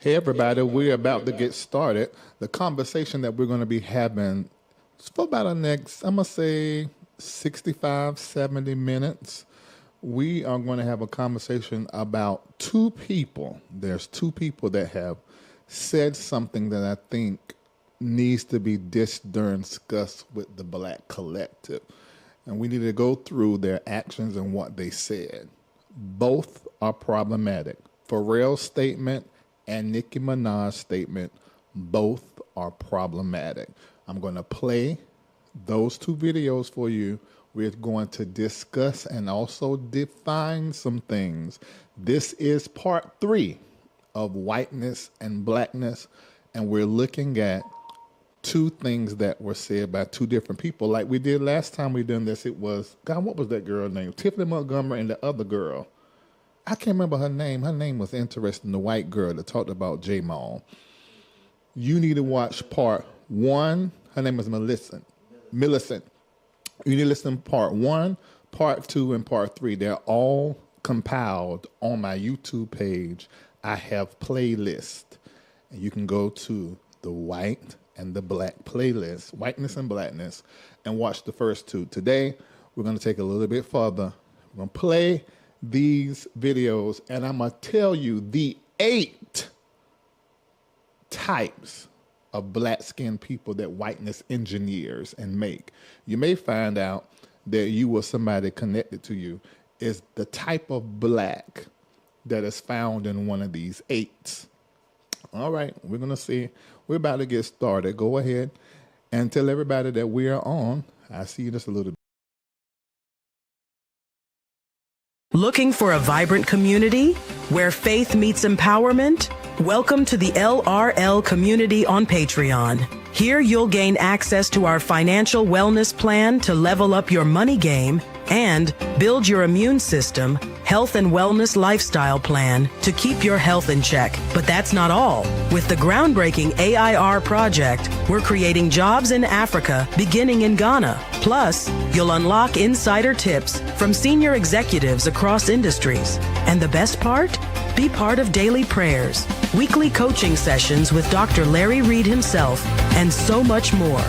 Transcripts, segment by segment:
Hey, everybody, we're about to get started. The conversation that we're going to be having is for about the next, I'm going to say 65, 70 minutes. We are going to have a conversation about two people. There's two people that have said something that I think needs to be discussed with the Black collective. And we need to go through their actions and what they said. Both are problematic. Pharrell's statement and Nicki Minaj's statement, both are problematic. I'm going to play those two videos for you. We're going to discuss and also define some things. This is part 3 of Whiteness and Blackness, and we're looking at two things that were said by two different people. Like we did last time we done this, it was, God, what was that girl's name? Tiffany Montgomery and the other girl. I can't remember her name. Her name was interesting, the white girl that talked about J-Mal. You need to watch part 1. Her name is Millicent. You need to listen to part 1, part 2, and part 3. They're all compiled on my YouTube page. I have playlists. And you can go to the white and the black playlist, Whiteness and Blackness, and watch the first 2. Today, we're going to take it a little bit further. We're going to play these videos, and I'm going to tell you the 8 types of black-skinned people that whiteness engineers and make. You may find out that you or somebody connected to you is the type of black that is found in one of these 8s. All right, we're going to see. We're about to get started. Go ahead and tell everybody that we are on. I'll see you just a little bit. Looking for a vibrant community where faith meets empowerment? Welcome to the LRL community on Patreon. Here you'll gain access to our financial wellness plan to level up your money game and build your immune system, health and wellness lifestyle plan to keep your health in check. But that's not all. With the groundbreaking AIR project, we're creating jobs in Africa beginning in Ghana. Plus, you'll unlock insider tips from senior executives across industries. And the best part? Be part of daily prayers, weekly coaching sessions with Dr. Larry Reid himself, and so much more.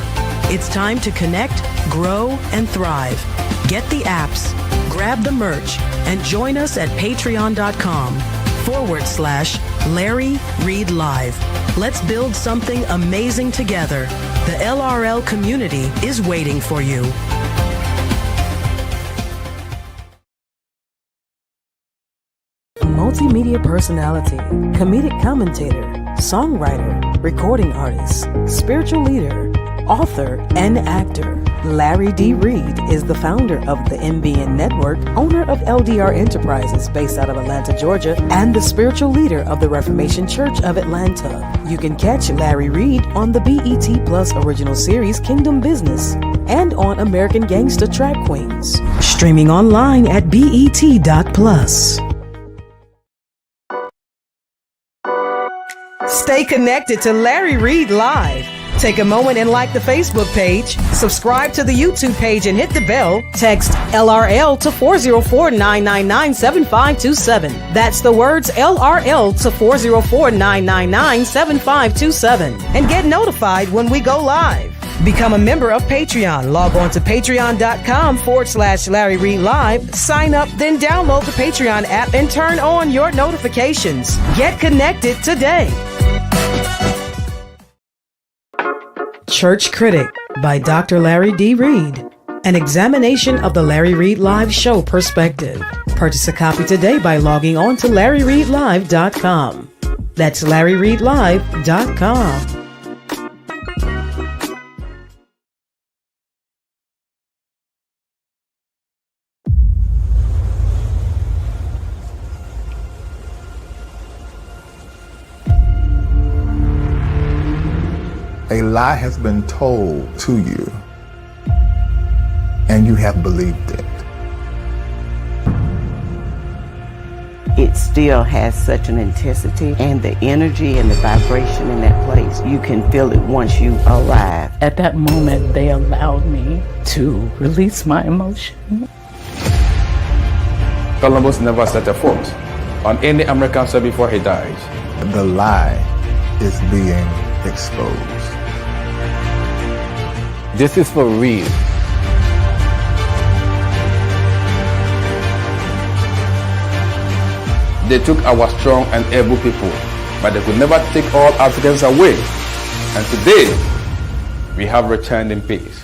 It's time to connect, grow, and thrive. Get the apps, grab the merch, and join us at patreon.com/Larry Reid Live. Let's build something amazing together. The LRL community is waiting for you. Multimedia personality, comedic commentator, songwriter, recording artist, spiritual leader, author, and actor. Larry D. Reid is the founder of the MBN Network, owner of LDR Enterprises based out of Atlanta, Georgia, and the spiritual leader of the Reformation Church of Atlanta. You can catch Larry Reid on the BET Plus original series Kingdom Business and on American Gangsta Track Queens. Streaming online at BET.plus. Stay connected to Larry Reid Live. Take a moment and like the Facebook page, subscribe to the YouTube page, and hit the bell. Text LRL to 404-999-7527. That's the words LRL to 404-999-7527. And get notified when we go live. Become a member of Patreon. Log on to patreon.com/Larry Reid Live. Sign up, then download the Patreon app and turn on your notifications. Get connected today. Church Critic by Dr. Larry D. Reid. An examination of the Larry Reid Live show perspective. Purchase a copy today by logging on to LarryReidLive.com. That's LarryReidLive.com. A lie has been told to you, and you have believed it. It still has such an intensity, and the energy and the vibration in that place, you can feel it once you arrive. At that moment, they allowed me to release my emotion. Columbus never set a foot on any American soil before he died. The lie is being exposed. This is for Reid. They took our strong and able people, but they could never take all Africans away. And today, we have returned in peace.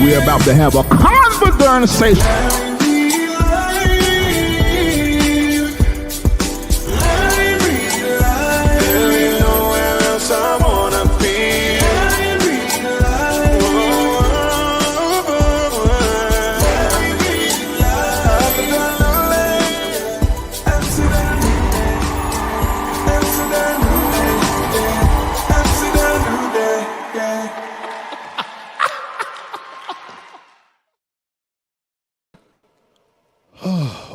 We're about to have a conversation.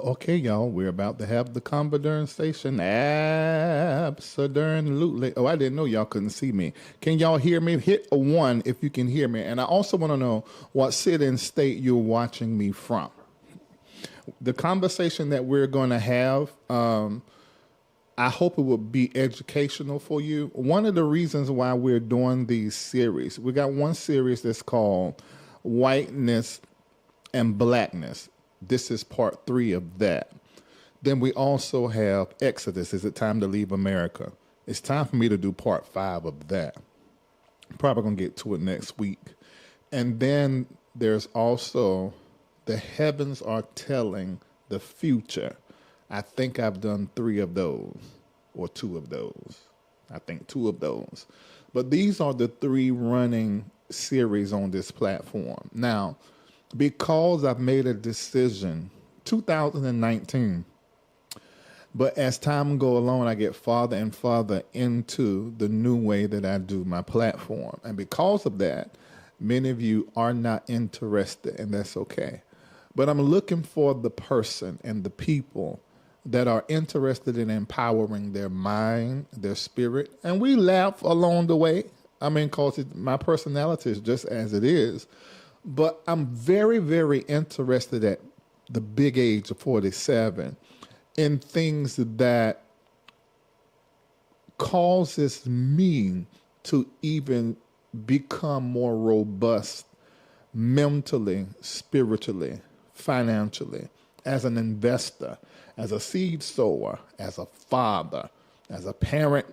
Okay, y'all, we're about to have the conversation. Absolutely. Oh, I didn't know y'all couldn't see me. Can y'all hear me? Hit a 1 if you can hear me. And I also want to know what city and state you're watching me from. The conversation that we're going to have, I hope it will be educational for you. One of the reasons why we're doing these series, we got one series that's called Whiteness and Blackness. This is part 3 of that. Then we also have Exodus. Is it time to leave America? It's time for me to do part 5 of that. I'm probably going to get to it next week. And then there's also The Heavens Are Telling the Future. I think I've done 3 of those, or 2 of those. I think 2 of those. But these are the 3 running series on this platform. Now, because I've made a decision, 2019, but as time go along, I get farther and farther into the new way that I do my platform. And because of that, many of you are not interested, and that's okay. But I'm looking for the person and the people that are interested in empowering their mind, their spirit, and we laugh along the way. I mean, because my personality is just as it is. But I'm very, very interested at the big age of 47 in things that causes me to even become more robust mentally, spiritually, financially, as an investor, as a seed sower, as a father, as a parent,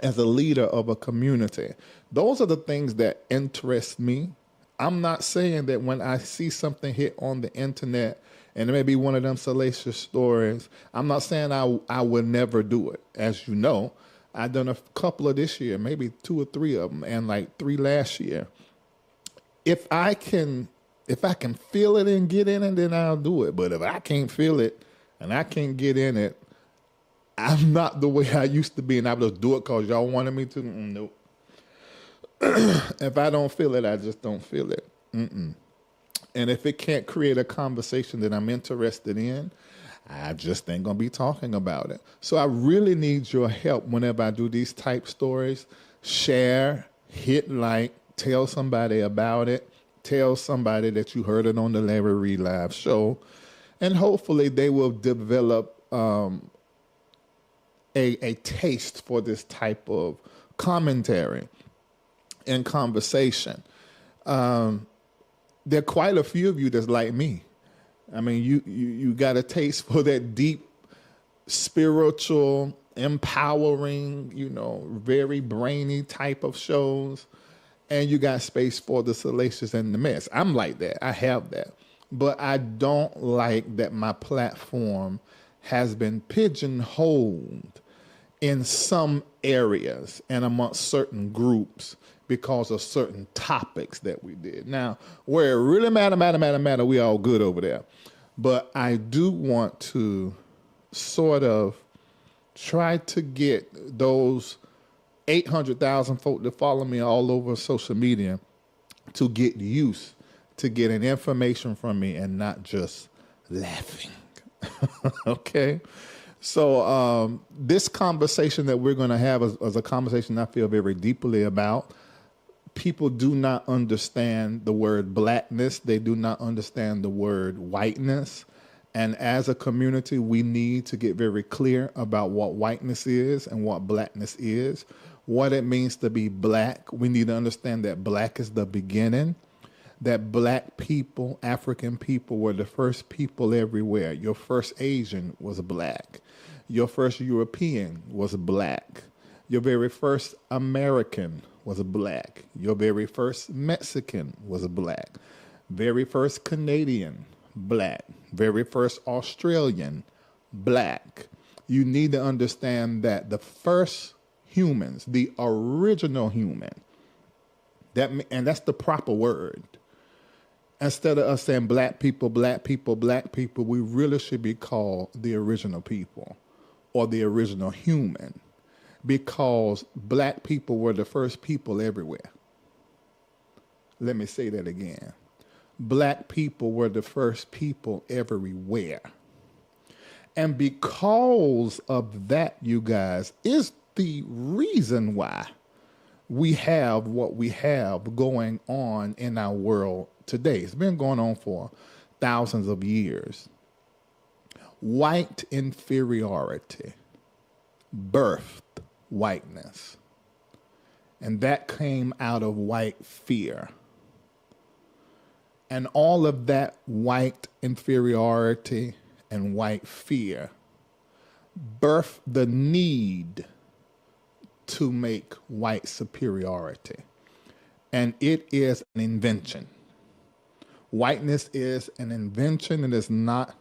as a leader of a community. Those are the things that interest me. I'm not saying that when I see something hit on the internet and it may be one of them salacious stories, I'm not saying I will never do it. As you know, I've done a couple of this year, maybe 2 or 3 of them, and like 3 last year. If I can feel it and get in it, then I'll do it. But if I can't feel it and I can't get in it, I'm not the way I used to be, and I will just do it because y'all wanted me to. Nope. If I don't feel it, I just don't feel it. And if it can't create a conversation that I'm interested in, I just ain't going to be talking about it. So I really need your help whenever I do these type stories. Share, hit like, tell somebody about it. Tell somebody that you heard it on the Larry Reid Live show. And hopefully they will develop a taste for this type of commentary and conversation. There are quite a few of you that's like me. I mean, you got a taste for that deep, spiritual, empowering, very brainy type of shows. And you got space for the salacious and the mess. I'm like that. I have that. But I don't like that my platform has been pigeonholed in some areas and amongst certain groups because of certain topics that we did. Now, where it really matter, we all good over there. But I do want to sort of try to get those 800,000 folk that follow me all over social media to get used to getting information from me and not just laughing. Okay? So this conversation that we're going to have is a conversation I feel very deeply about. People do not understand the word blackness. They do not understand the word whiteness. And as a community, we need to get very clear about what whiteness is and what blackness is, what it means to be black. We need to understand that black is the beginning, that black people, African people, were the first people everywhere. Your first Asian was black. Your first European was black. Your very first American was black. Your very first Mexican was black. Very first Canadian, black. Very first Australian, black. You need to understand that the first humans, the original human, and that's the proper word. Instead of us saying black people, we really should be called the original people or the original human, because black people were the first people everywhere. Let me say that again. Black people were the first people everywhere. And because of that, you guys, is the reason why we have what we have going on in our world today. It's been going on for thousands of years. White inferiority birthed whiteness. And that came out of white fear. And all of that white inferiority and white fear birthed the need to make white superiority. And it is an invention. Whiteness is an invention. It is not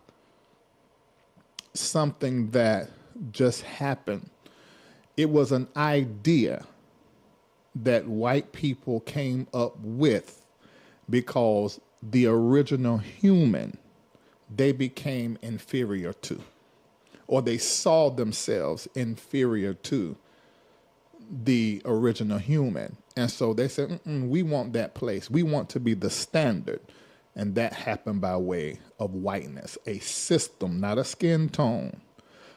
something that just happened. It was an idea that white people came up with because the original human, they became inferior to, or they saw themselves inferior to the original human. And so they said, we want that place. We want to be the standard. And that happened by way of whiteness, a system, not a skin tone,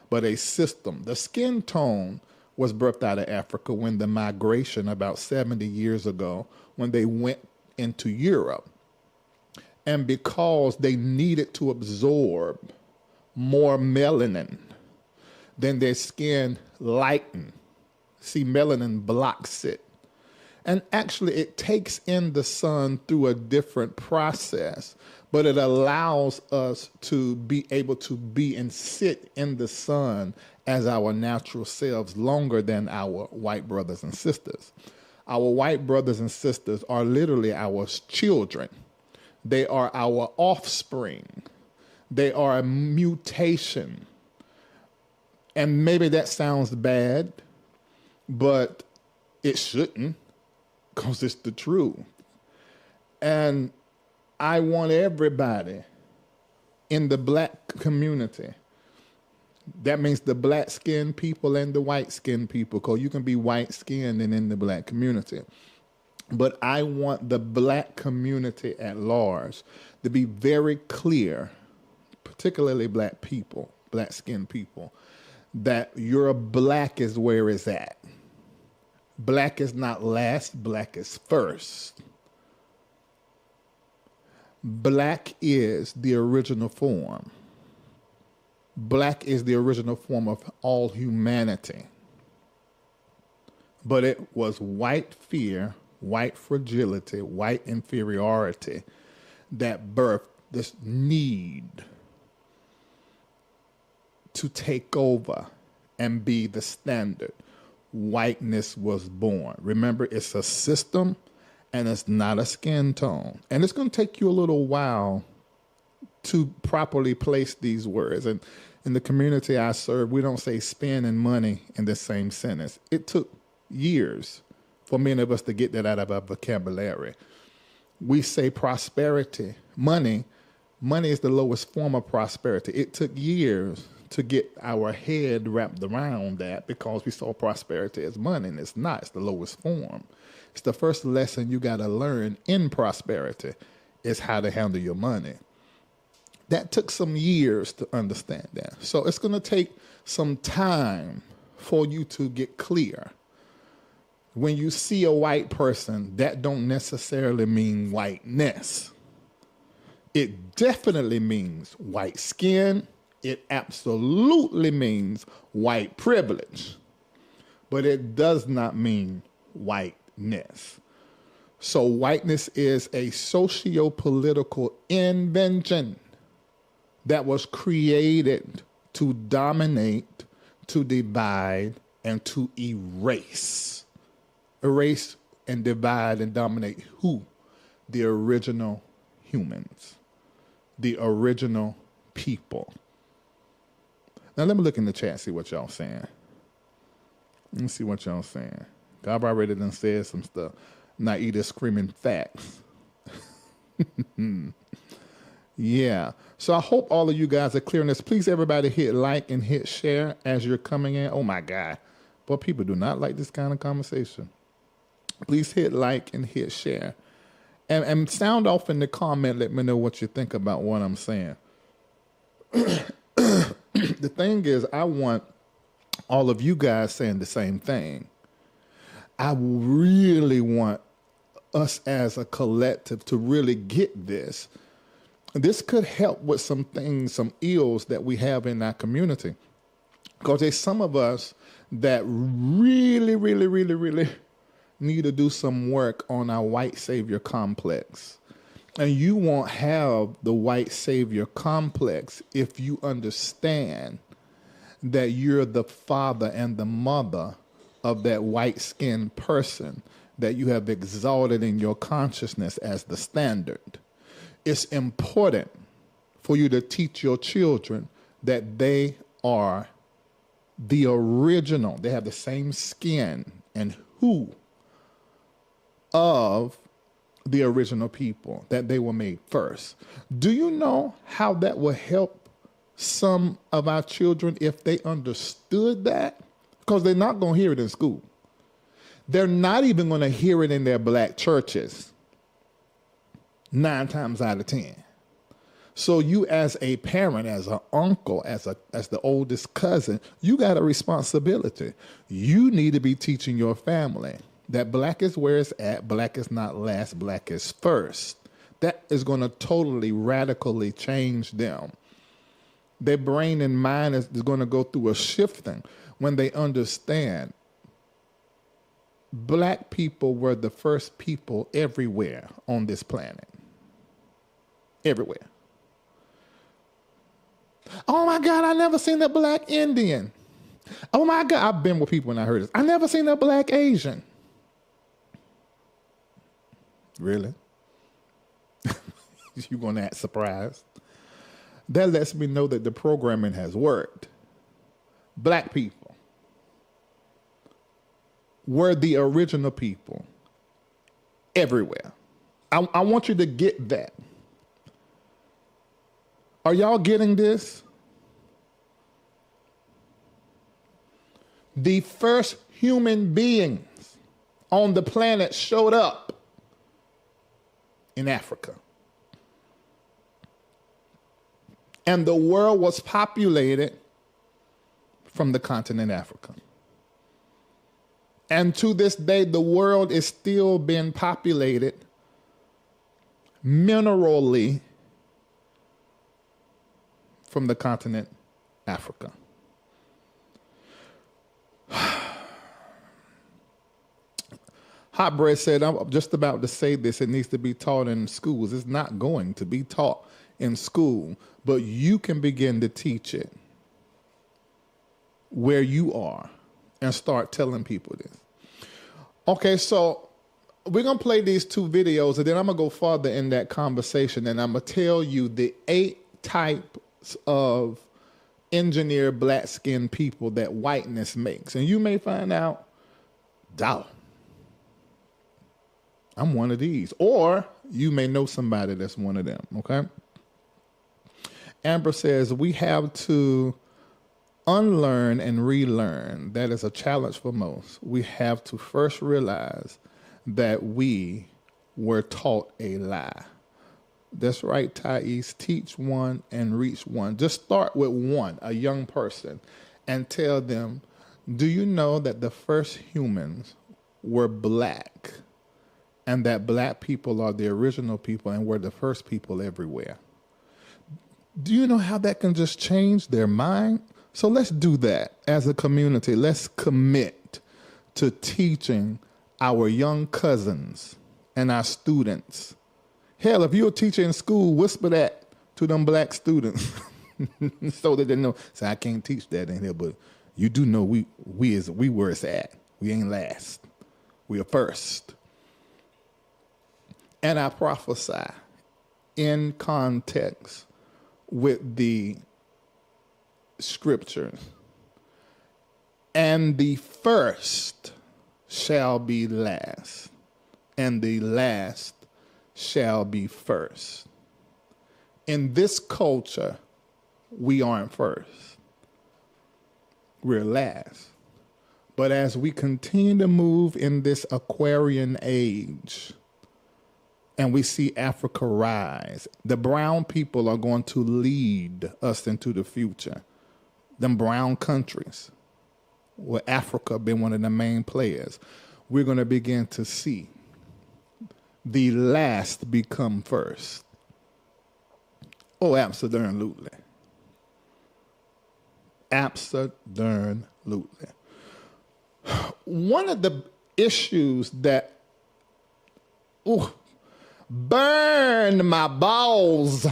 but a system. The skin tone was birthed out of Africa when the migration about 70 years ago, when they went into Europe. And because they needed to absorb more melanin, then their skin lightened. See, melanin blocks it. And actually, it takes in the sun through a different process, but it allows us to be able to be and sit in the sun as our natural selves longer than our white brothers and sisters. Our white brothers and sisters are literally our children. They are our offspring. They are a mutation. And maybe that sounds bad, but it shouldn't, because it's the truth. And I want everybody in the black community, that means the black-skinned people and the white-skinned people, because you can be white-skinned and in the black community. But I want the black community at large to be very clear, particularly black people, black-skinned people, that your black is where it's at. Black is not last, black is first. Black is the original form. Black is the original form of all humanity. But it was white fear, white fragility, white inferiority that birthed this need to take over and be the standard. Whiteness was born. Remember, it's a system and it's not a skin tone. And it's going to take you a little while to properly place these words. And In the community I serve, we don't say spend and money in the same sentence. It took years for many of us to get that out of our vocabulary. We say prosperity, money. Money is the lowest form of prosperity. It took years to get our head wrapped around that because we saw prosperity as money, and it's not. It's the lowest form. It's the first lesson you got to learn in prosperity is how to handle your money. That took some years to understand that. So it's going to take some time for you to get clear. When you see a white person, that don't necessarily mean whiteness. It definitely means white skin. It absolutely means white privilege. But it does not mean whiteness. So whiteness is a socio-political invention that was created to dominate, to divide, and to erase. Erase and divide and dominate who? The original humans. The original people. Now let me look in the chat, see what y'all saying. Let me see what y'all saying. God already done said some stuff. Naida screaming facts. Yeah. So I hope all of you guys are clear on this. Please, everybody, hit like and hit share as you're coming in. Oh, my God. But people do not like this kind of conversation. Please hit like and hit share. And sound off in the comment. Let me know what you think about what I'm saying. The thing is, I want all of you guys saying the same thing. I really want us as a collective to really get this. This could help with some things, some ills that we have in our community. Because there's some of us that really need to do some work on our white savior complex. And you won't have the white savior complex if you understand that you're the father and the mother of that white-skinned person that you have exalted in your consciousness as the standard. It's important for you to teach your children that they are the original. They have the same skin and hue of the original people, that they were made first. Do you know how that will help some of our children if they understood that? Because they're not going to hear it in school. They're not even going to hear it in their black churches 9 times out of 10. So you as a parent, as an uncle, as the oldest cousin, you got a responsibility. You need to be teaching your family that black is where it's at, black is not last, black is first. That is going to totally, radically change them. Their brain and mind is going to go through a shifting when they understand black people were the first people everywhere on this planet. Everywhere. Oh my God, I never seen a black Indian. Oh my God, I've been with people and I heard this. I never seen a black Asian. Really? You're going to act surprised. That lets me know that the programming has worked. Black people were the original people everywhere. I want you to get that. Are y'all getting this? The first human beings on the planet showed up in Africa. And the world was populated from the continent Africa. And to this day, the world is still being populated minerally from the continent Africa. Hot Bread said, I'm just about to say this, it needs to be taught in schools. It's not going to be taught in school, but you can begin to teach it where you are and start telling people this. Okay, so we're going to play these 2 videos, and then I'm going to go further in that conversation, and I'm going to tell you the 8 types of engineered black-skinned people that whiteness makes. And you may find out, dawg, I'm one of these. Or you may know somebody that's one of them, okay? Amber says, we have to unlearn and relearn. That is a challenge for most. We have to first realize that we were taught a lie. That's right, Thais. Teach one and reach one. Just start with one, a young person, and tell them, do you know that the first humans were black, and that black people are the original people and we're the first people everywhere? Do you know how that can just change their mind? So let's do that as a community. Let's commit to teaching our young cousins and our students. Hell, if you're a teacher in school, whisper that to them black students so that they know. So I can't teach that in here, but you do know we where it's at. We ain't last. We are first. And I prophesy in context with the scriptures. And the first shall be last, and the last shall be first. In this culture, we aren't first. We're last. But as we continue to move in this Aquarian age, and we see Africa rise, the brown people are going to lead us into the future. Them brown countries, where Africa been one of the main players, we're going to begin to see the last become first. Oh, absolutely. Absolutely. One of the issues that burn my balls.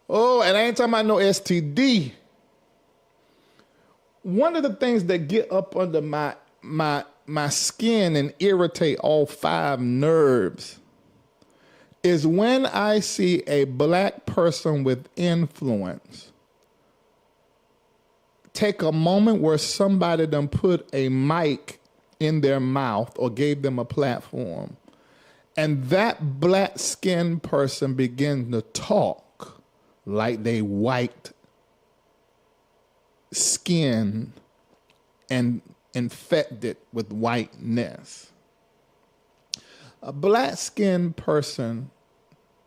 Oh, and I ain't talking about no STD. One of the things that get up under my skin and irritate all 5 nerves is when I see a black person with influence take a moment where somebody done put a mic in their mouth or gave them a platform, and that black-skinned person begins to talk like they white skin and infected with whiteness. A black-skinned person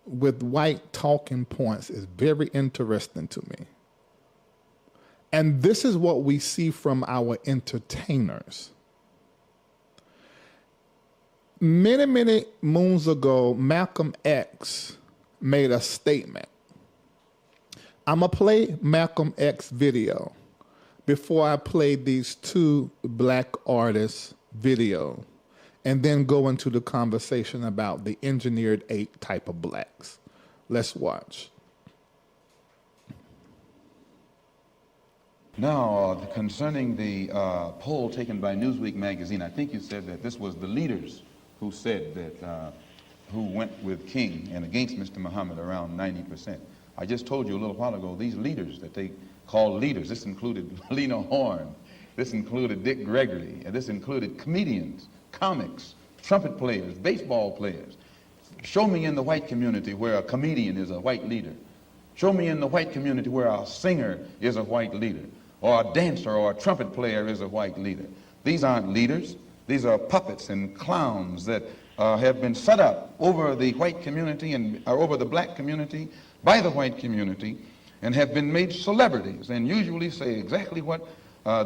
with white talking points is very interesting to me. And this is what we see from our entertainers. Many, many moons ago, Malcolm X made a statement. I'm going to play Malcolm X video before I play these 2 black artists' video, and then go into the conversation about the engineered 8 type of blacks. Let's watch. Now, concerning the poll taken by Newsweek magazine, I think you said that this was the leaders who said that, who went with King and against Mr. Muhammad, around 90%. I just told you a little while ago, these leaders that they call leaders, this included Lena Horne, this included Dick Gregory, and this included comedians, comics, trumpet players, baseball players. Show me in the white community where a comedian is a white leader. Show me in the white community where a singer is a white leader, or a dancer or a trumpet player is a white leader. These aren't leaders. These are puppets and clowns that have been set up over the white community and over the black community by the white community, and have been made celebrities and usually say exactly what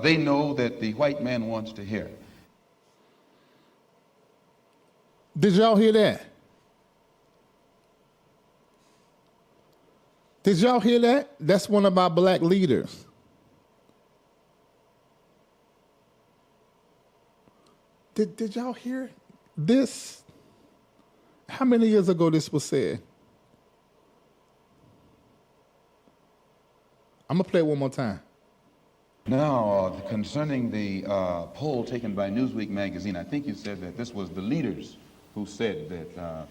they know that the white man wants to hear. Did y'all hear that? Did y'all hear that? That's one of our black leaders. Did y'all hear this? How many years ago this was said? I'm going to play it one more time. Now, concerning the poll taken by Newsweek magazine, I think you said that this was the leaders who said that,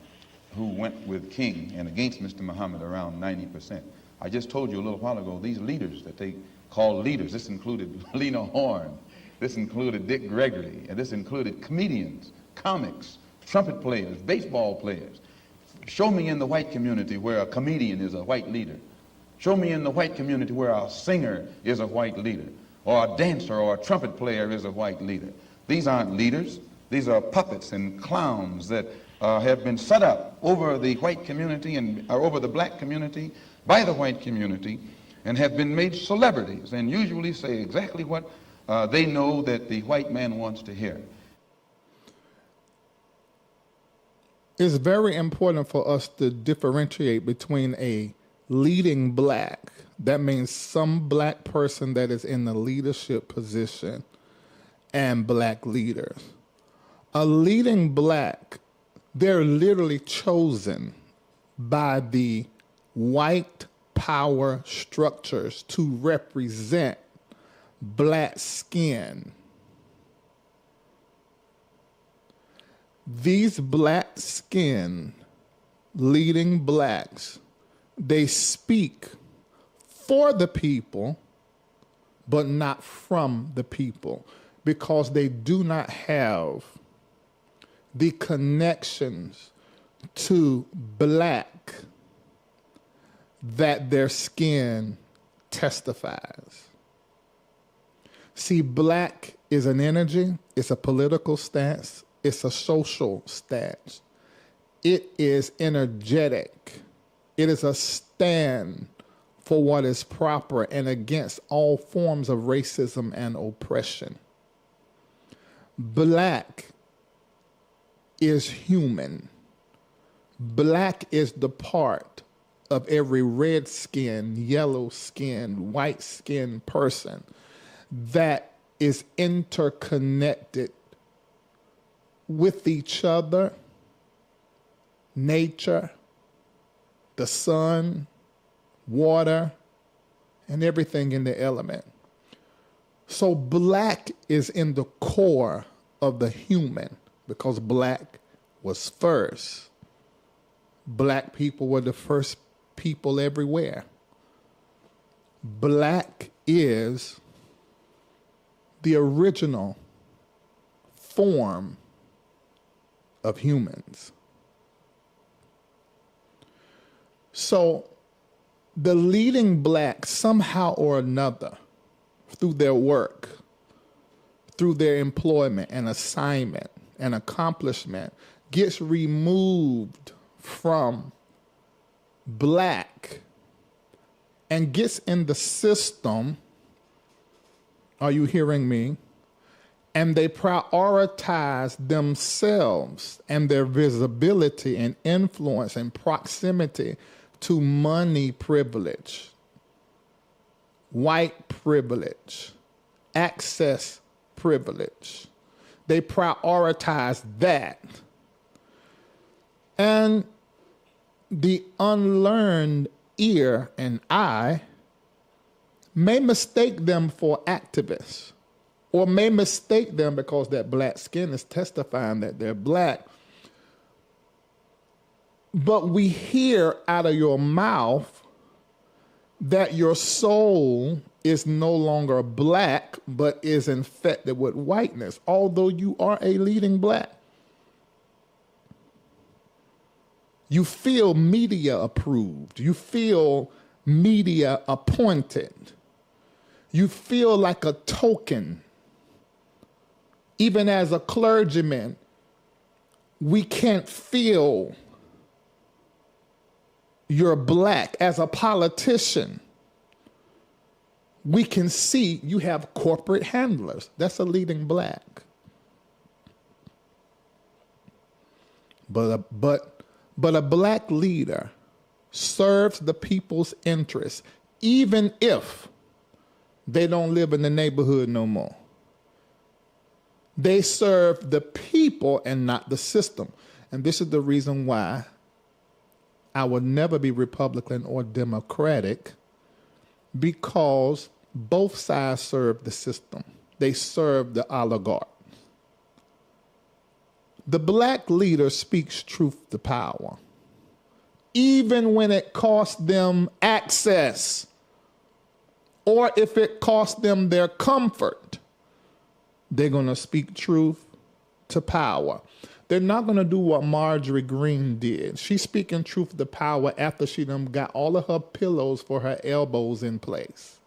who went with King and against Mr. Muhammad, around 90%. I just told you a little while ago, these leaders that they call leaders, this included Lena Horne, this included Dick Gregory, and this included comedians, comics, trumpet players, baseball players. Show me in the white community where a comedian is a white leader. Show me in the white community where a singer is a white leader, or a dancer or a trumpet player is a white leader. These aren't leaders. These are puppets and clowns that have been set up over the white community and over the black community by the white community and have been made celebrities and usually say exactly what they know that the white man wants to hear. It's very important for us to differentiate between a leading black, that means some black person that is in the leadership position, and black leaders. A leading black, they're literally chosen by the white power structures to represent black skin. These black skin leading blacks, they speak for the people, but not from the people, because they do not have the connections to black that their skin testifies. See, black is an energy, it's a political stance, it's a social stance. It is energetic. It is a stand for what is proper and against all forms of racism and oppression. Black is human. Black is the part of every red-skinned, yellow-skinned, white-skinned person that is interconnected with each other, nature, the sun, water, and everything in the element. So black is in the core of the human because black was first. Black people were the first people everywhere. Black is the original form of humans. So the leading black, somehow or another, through their work, through their employment and assignment and accomplishment, gets removed from black and gets in the system. Are you hearing me? And they prioritize themselves and their visibility and influence and proximity to money privilege, white privilege, access privilege. They prioritize that. And the unlearned ear and eye may mistake them for activists, or may mistake them because that black skin is testifying that they're black. But we hear out of your mouth that your soul is no longer black, but is infected with whiteness, although you are a leading black. You feel media approved. You feel media appointed. You feel like a token. Even as a clergyman, we can't feel you're black. As a politician, we can see you have corporate handlers. That's a leading black. But a black leader serves the people's interests, even if they don't live in the neighborhood no more. They serve the people and not the system. And this is the reason why I will never be Republican or Democratic, because both sides serve the system. They serve the oligarch. The black leader speaks truth to power. even when it costs them access or if it costs them their comfort. They're going to speak truth to power. They're not going to do what Marjorie Greene did. She's speaking truth to power after she done got all of her pillows for her elbows in place,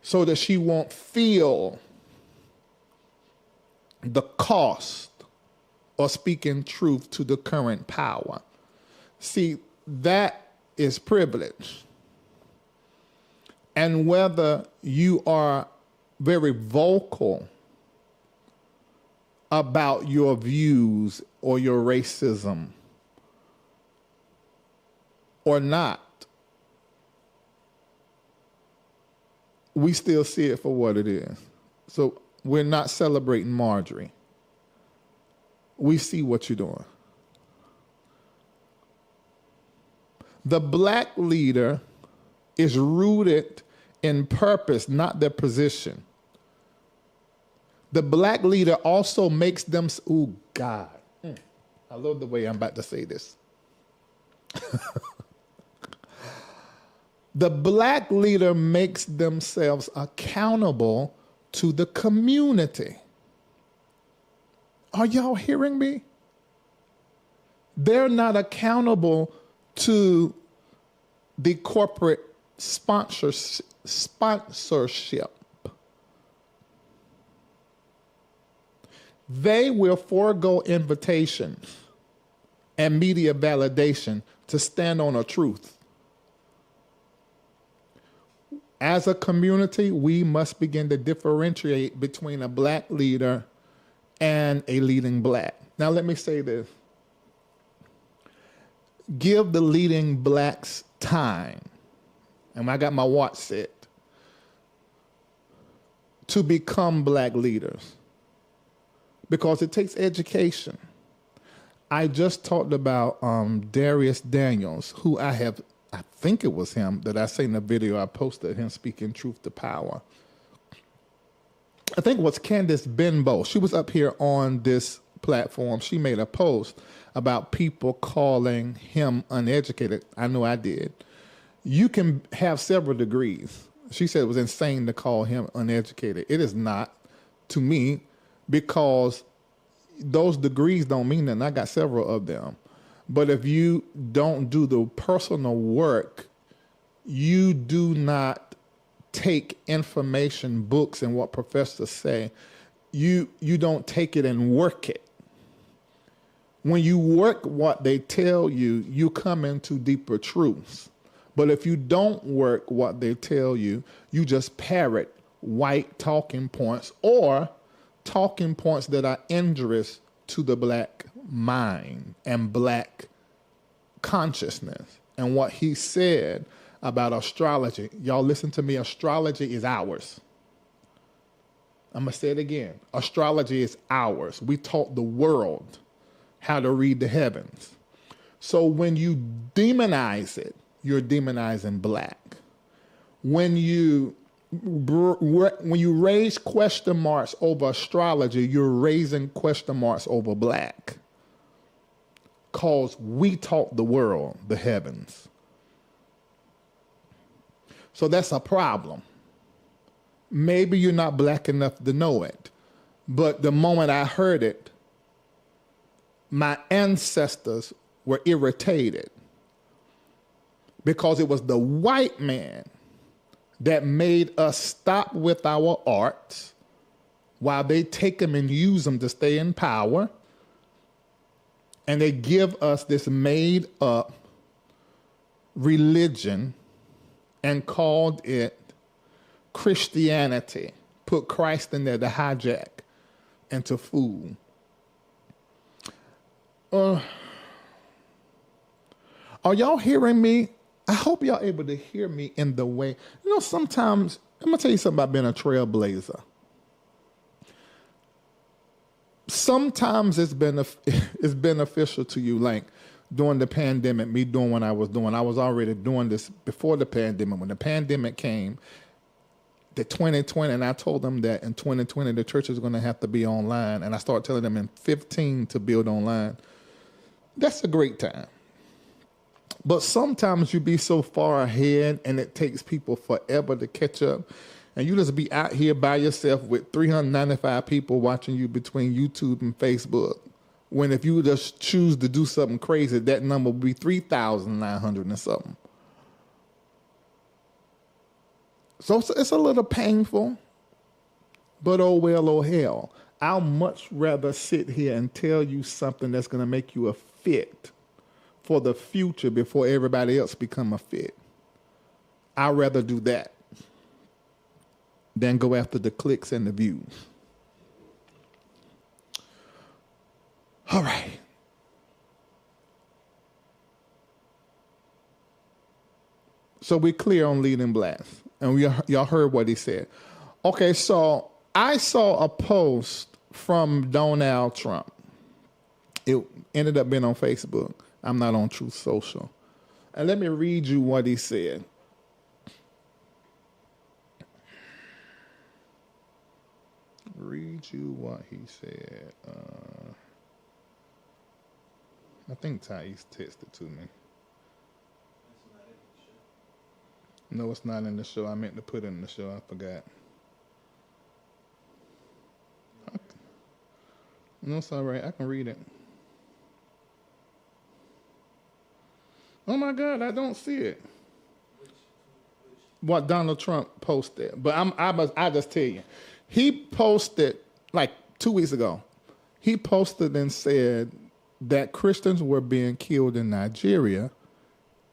so that she won't feel the cost of speaking truth to the current power. See, that is privilege. And whether you are very vocal about your views or your racism or not, we still see it for what it is. So we're not celebrating Marjorie. We see what you're doing. The black leader is rooted in purpose, not their position. The black leader also makes them, oh God, I love the way I'm about to say this. The black leader makes themselves accountable to the community. Are y'all hearing me? They're not accountable to the corporate sponsorship. They will forego invitations and media validation to stand on a truth. As a community, we must begin to differentiate between a black leader and a leading black. Now, let me say this. Give the leading blacks time, and I got my watch set, to become black leaders, because it takes education. I just talked about Darius Daniels, who I think it was him that I seen the video I posted, him speaking truth to power. I think it was Candace Benbow. She was up here on this platform. She made a post about people calling him uneducated. I know I did. You can have several degrees. She said it was insane to call him uneducated. It is not, to me, because those degrees don't mean nothing. I got several of them. But if you don't do the personal work, you do not take information, books, and what professors say. You don't take it and work it. When you work what they tell you, you come into deeper truths. But if you don't work what they tell you, you just parrot white talking points or talking points that are injurious to the black mind and black consciousness. And what he said about astrology, y'all listen to me, astrology is ours. I'm going to say it again. Astrology is ours. We taught the world how to read the heavens. So when you demonize it, you're demonizing black. When you raise question marks over astrology, you're raising question marks over black. Because we taught the world the heavens. So that's a problem. Maybe you're not black enough to know it. But the moment I heard it, my ancestors were irritated. Because it was the white man that made us stop with our arts while they take them and use them to stay in power. And they give us this made up religion and called it Christianity. Put Christ in there to hijack and to fool. Are y'all hearing me? I hope y'all able to hear me in the way. You know, sometimes, I'm going to tell you something about being a trailblazer. Sometimes it's beneficial to you, like during the pandemic, me doing what I was doing. I was already doing this before the pandemic. When the pandemic came, the 2020, and I told them that in 2020, the church is going to have to be online. And I started telling them in 15 to build online. That's a great time. But sometimes you be so far ahead and it takes people forever to catch up. And you just be out here by yourself with 395 people watching you between YouTube and Facebook. When if you just choose to do something crazy, that number would be 3,900 and something. So it's a little painful, but oh well, oh hell. I'll much rather sit here and tell you something that's going to make you a fit for the future before everybody else become a fit. I'd rather do that than go after the clicks and the views. All right. So we're clear on leading blacks. And y'all heard what he said. Okay, so I saw a post from Donald Trump. It ended up being on Facebook. I'm not on Truth Social. And let me read you what he said. Read you what he said. I think Thais texted to me. No, it's not in the show. I meant to put it in the show. I forgot. No, it's all right. I can read it. Oh my God, I don't see it. What Donald Trump posted, but I just tell you, he posted like 2 weeks ago. He posted and said that Christians were being killed in Nigeria,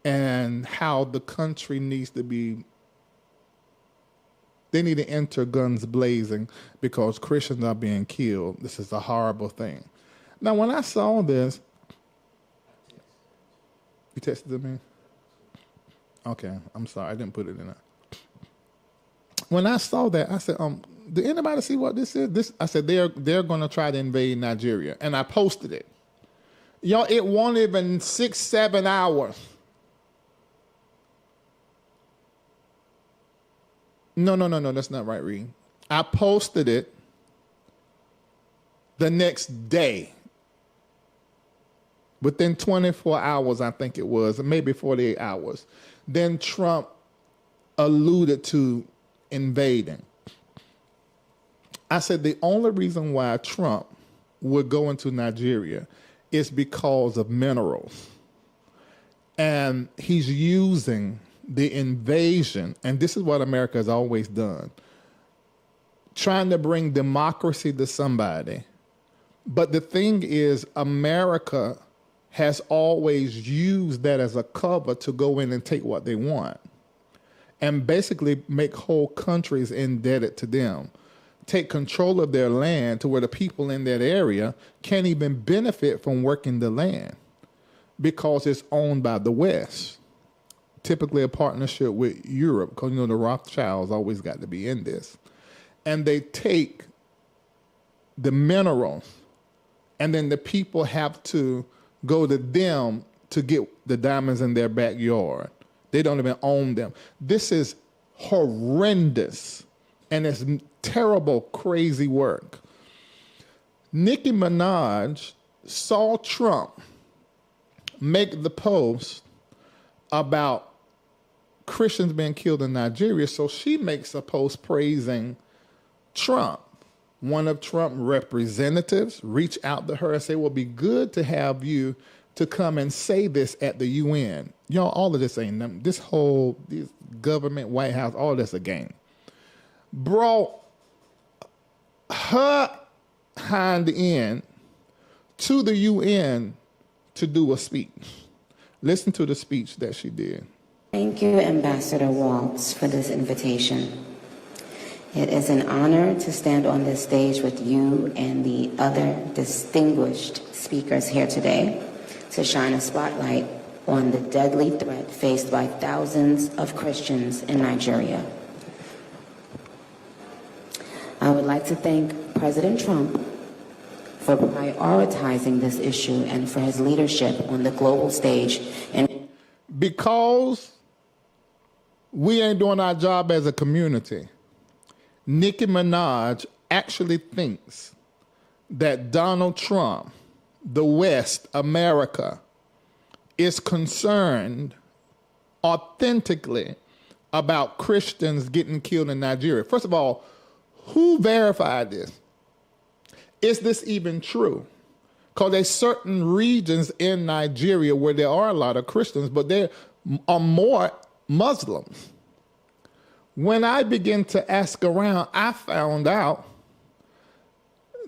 and how the country needs to be. They need to enter guns blazing because Christians are being killed. This is a horrible thing. Now, when I saw this, you texted to me? Okay, I'm sorry. I didn't put it in there. When I saw that, I said, did anybody see what this is? I said, they're going to try to invade Nigeria. And I posted it. Y'all, it won't even 6-7 hours. No, that's not right, Reid. I posted it the next day. Within 24 hours, I think it was, maybe 48 hours. Then Trump alluded to invading. I said the only reason why Trump would go into Nigeria is because of minerals. And he's using the invasion, and this is what America has always done, trying to bring democracy to somebody. But the thing is, America has always used that as a cover to go in and take what they want and basically make whole countries indebted to them, take control of their land to where the people in that area can't even benefit from working the land because it's owned by the West. Typically a partnership with Europe, because the Rothschilds always got to be in this. And they take the minerals, and then the people have to go to them to get the diamonds in their backyard. They don't even own them. This is horrendous, and it's terrible, crazy work. Nicki Minaj saw Trump make the post about Christians being killed in Nigeria, so she makes a post praising Trump. One of Trump's representatives reached out to her and said, well, it'd be good to have you to come and say this at the UN. Y'all, all of this ain't nothing. This government, White House, all this a game. Brought her hind end to the UN to do a speech. Listen to the speech that she did. Thank you, Ambassador Waltz, for this invitation. It is an honor to stand on this stage with you and the other distinguished speakers here today to shine a spotlight on the deadly threat faced by thousands of Christians in Nigeria. I would like to thank President Trump for prioritizing this issue and for his leadership on the global stage. Because we ain't doing our job as a community, Nicki Minaj actually thinks that Donald Trump, the West, America, is concerned authentically about Christians getting killed in Nigeria. First of all, who verified this? Is this even true? Because there's certain regions in Nigeria where there are a lot of Christians, but there are more Muslims. When I began to ask around, I found out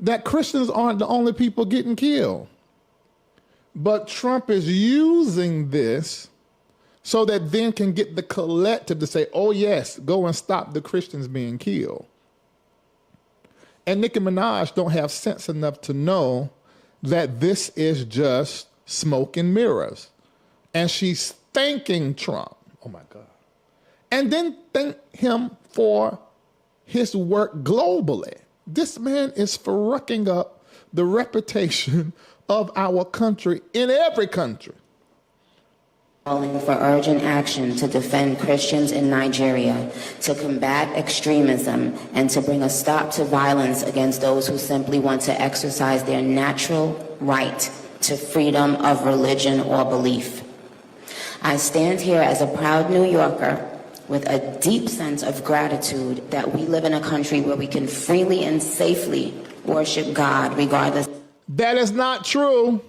that Christians aren't the only people getting killed. But Trump is using this so that then can get the collective to say, oh yes, go and stop the Christians being killed. And Nicki Minaj don't have sense enough to know that this is just smoke and mirrors. And she's thanking Trump. Oh my God. And then thank him for his work globally. This man is fucking up the reputation of our country in every country. Calling for urgent action to defend Christians in Nigeria, to combat extremism, and to bring a stop to violence against those who simply want to exercise their natural right to freedom of religion or belief. I stand here as a proud New Yorker with a deep sense of gratitude that we live in a country where we can freely and safely worship God regardless. That is not true.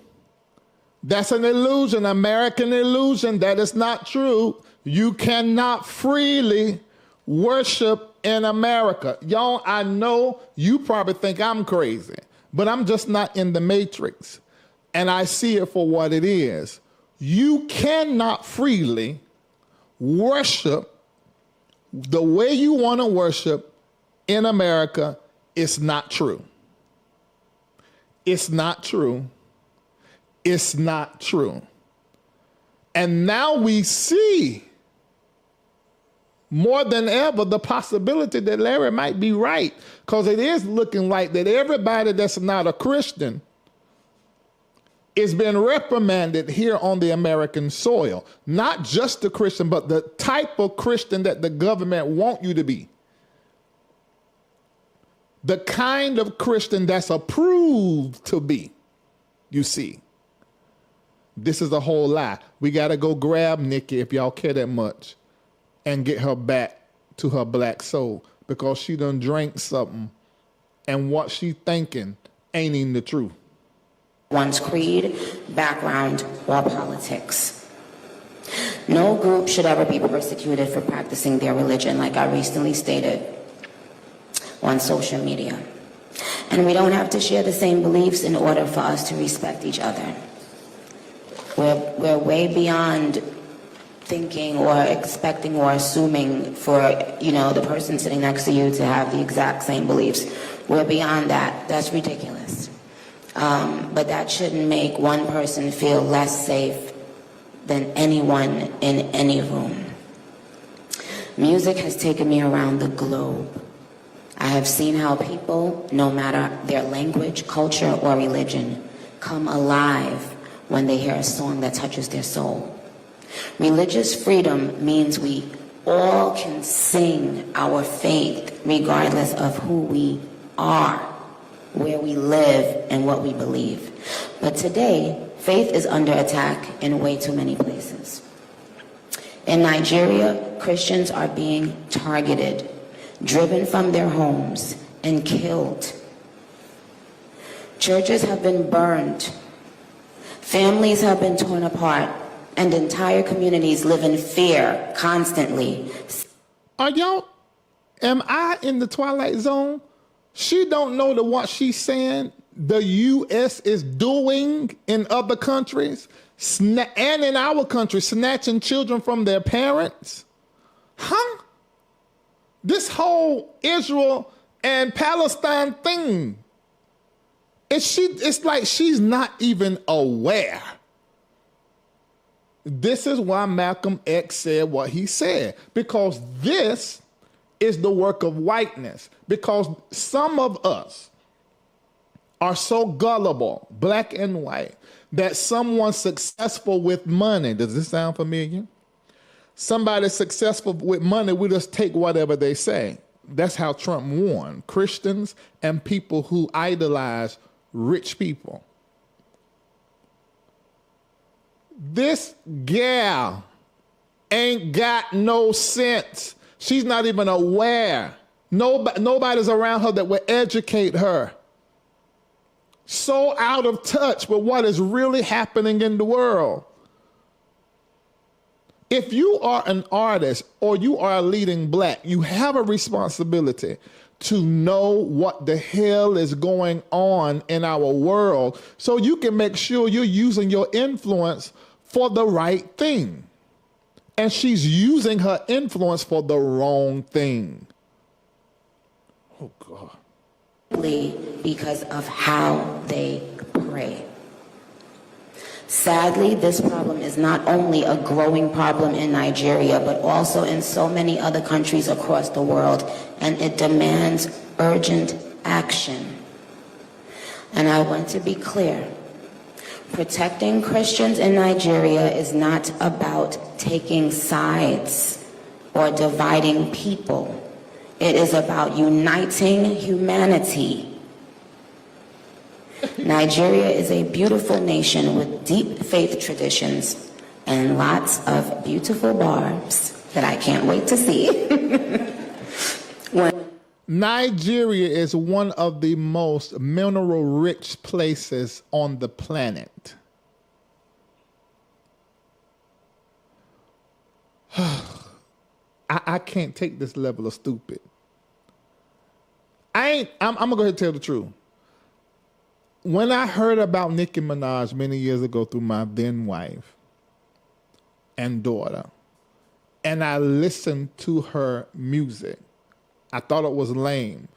That's an illusion, American illusion. That is not true. You cannot freely worship in America. Y'all, I know you probably think I'm crazy, but I'm just not in the matrix. And I see it for what it is. You cannot freely worship the way you want to worship in America. It's not true. It's not true. It's not true. And now we see more than ever the possibility that Larry might be right, because it is looking like that everybody that's not a Christian is being reprimanded here on the American soil. Not just the Christian, but the type of Christian that the government want you to be. The kind of Christian that's approved to be, you see. This is a whole lie. We got to go grab Nicki, if y'all care that much, and get her back to her black soul, because she done drank something and what she thinking ain't even the truth. One's creed, background, or politics. No group should ever be persecuted for practicing their religion, like I recently stated on social media. And we don't have to share the same beliefs in order for us to respect each other. We're way beyond thinking or expecting or assuming for, the person sitting next to you to have the exact same beliefs. We're beyond that. That's ridiculous. But that shouldn't make one person feel less safe than anyone in any room. Music has taken me around the globe. I have seen how people, no matter their language, culture, or religion, come alive when they hear a song that touches their soul. Religious freedom means we all can sing our faith regardless of who we are, where we live, and what we believe. But today, faith is under attack in way too many places. In Nigeria, Christians are being targeted, driven from their homes, and killed. Churches have been burned. Families have been torn apart, and entire communities live in fear constantly. Am I in the twilight zone? She don't know what she's saying the U.S. is doing in other countries, and in our country, snatching children from their parents? Huh? This whole Israel and Palestine thing, it's like she's not even aware. This is why Malcolm X said what he said, because this is the work of whiteness. Because some of us are so gullible, black and white, that someone successful with money, does this sound familiar? Somebody successful with money, we just take whatever they say. That's how Trump won. Christians and people who idolize rich people. This gal ain't got no sense. She's not even aware. Nobody's around her that will educate her. So out of touch with what is really happening in the world. If you are an artist or you are a leading black, you have a responsibility to know what the hell is going on in our world so you can make sure you're using your influence for the right thing. And she's using her influence for the wrong thing. Oh, God. Because of how they pray. Sadly, this problem is not only a growing problem in Nigeria, but also in so many other countries across the world, and it demands urgent action. And I want to be clear. Protecting Christians in Nigeria is not about taking sides or dividing people. It is about uniting humanity. Nigeria is a beautiful nation with deep faith traditions and lots of beautiful barbs that I can't wait to see. Nigeria is one of the most mineral-rich places on the planet. I can't take this level of stupid. I'm going to go ahead and tell the truth. When I heard about Nicki Minaj many years ago through my then wife and daughter, and I listened to her music, I thought it was lame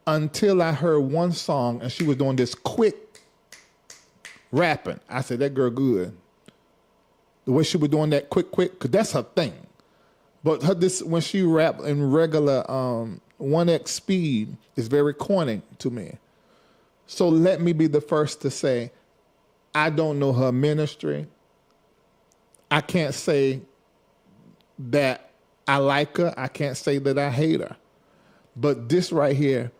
until I heard one song and she was doing this quick rapping. I said, that girl good. The way she was doing that quick, because that's her thing. But when she rapped in regular 1x speed, is very corny to me. So let me be the first to say, I don't know her ministry. I can't say that I like her. I can't say that I hate her. But this right here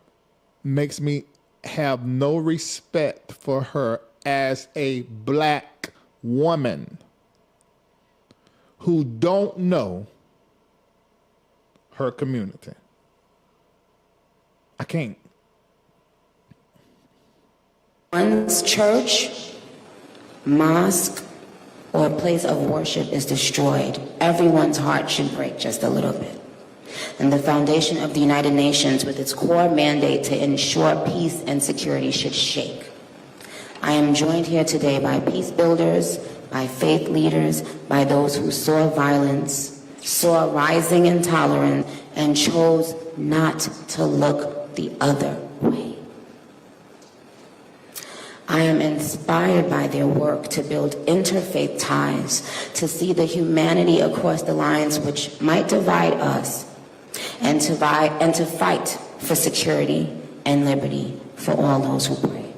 makes me have no respect for her as a black woman who don't know her community. I can't. One's church, mosque, or place of worship is destroyed, everyone's heart should break just a little bit. And the foundation of the United Nations, with its core mandate to ensure peace and security, should shake. I am joined here today by peace builders, by faith leaders, by those who saw violence, saw rising intolerance, and chose not to look the other way. I am inspired by their work to build interfaith ties, to see the humanity across the lines which might divide us, and to fight for security and liberty for all those who pray.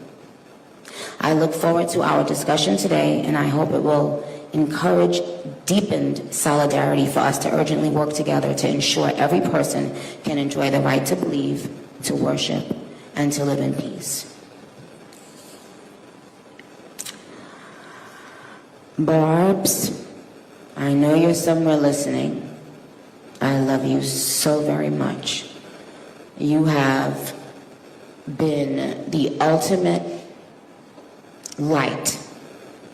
I look forward to our discussion today, and I hope it will encourage deepened solidarity for us to urgently work together to ensure every person can enjoy the right to believe, to worship, and to live in peace. Barbs, I know you're somewhere listening. I love you so very much. You have been the ultimate light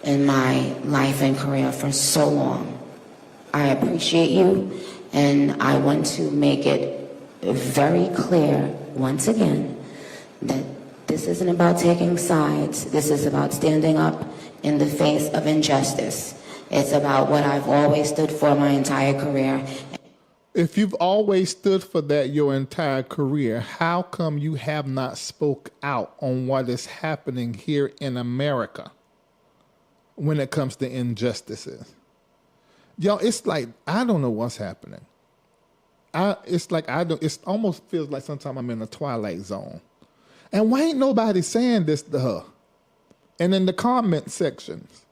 in my life and career for so long. I appreciate you, and I want to make it very clear once again that this isn't about taking sides. This is about standing up in the face of injustice. It's about what I've always stood for my entire career. If you've always stood for that your entire career, how come you have not spoke out on what is happening here in America when it comes to injustices? Yo, it's like, I don't know what's happening. It almost feels like sometimes I'm in a twilight zone. And why ain't nobody saying this to her? And in the comment sections,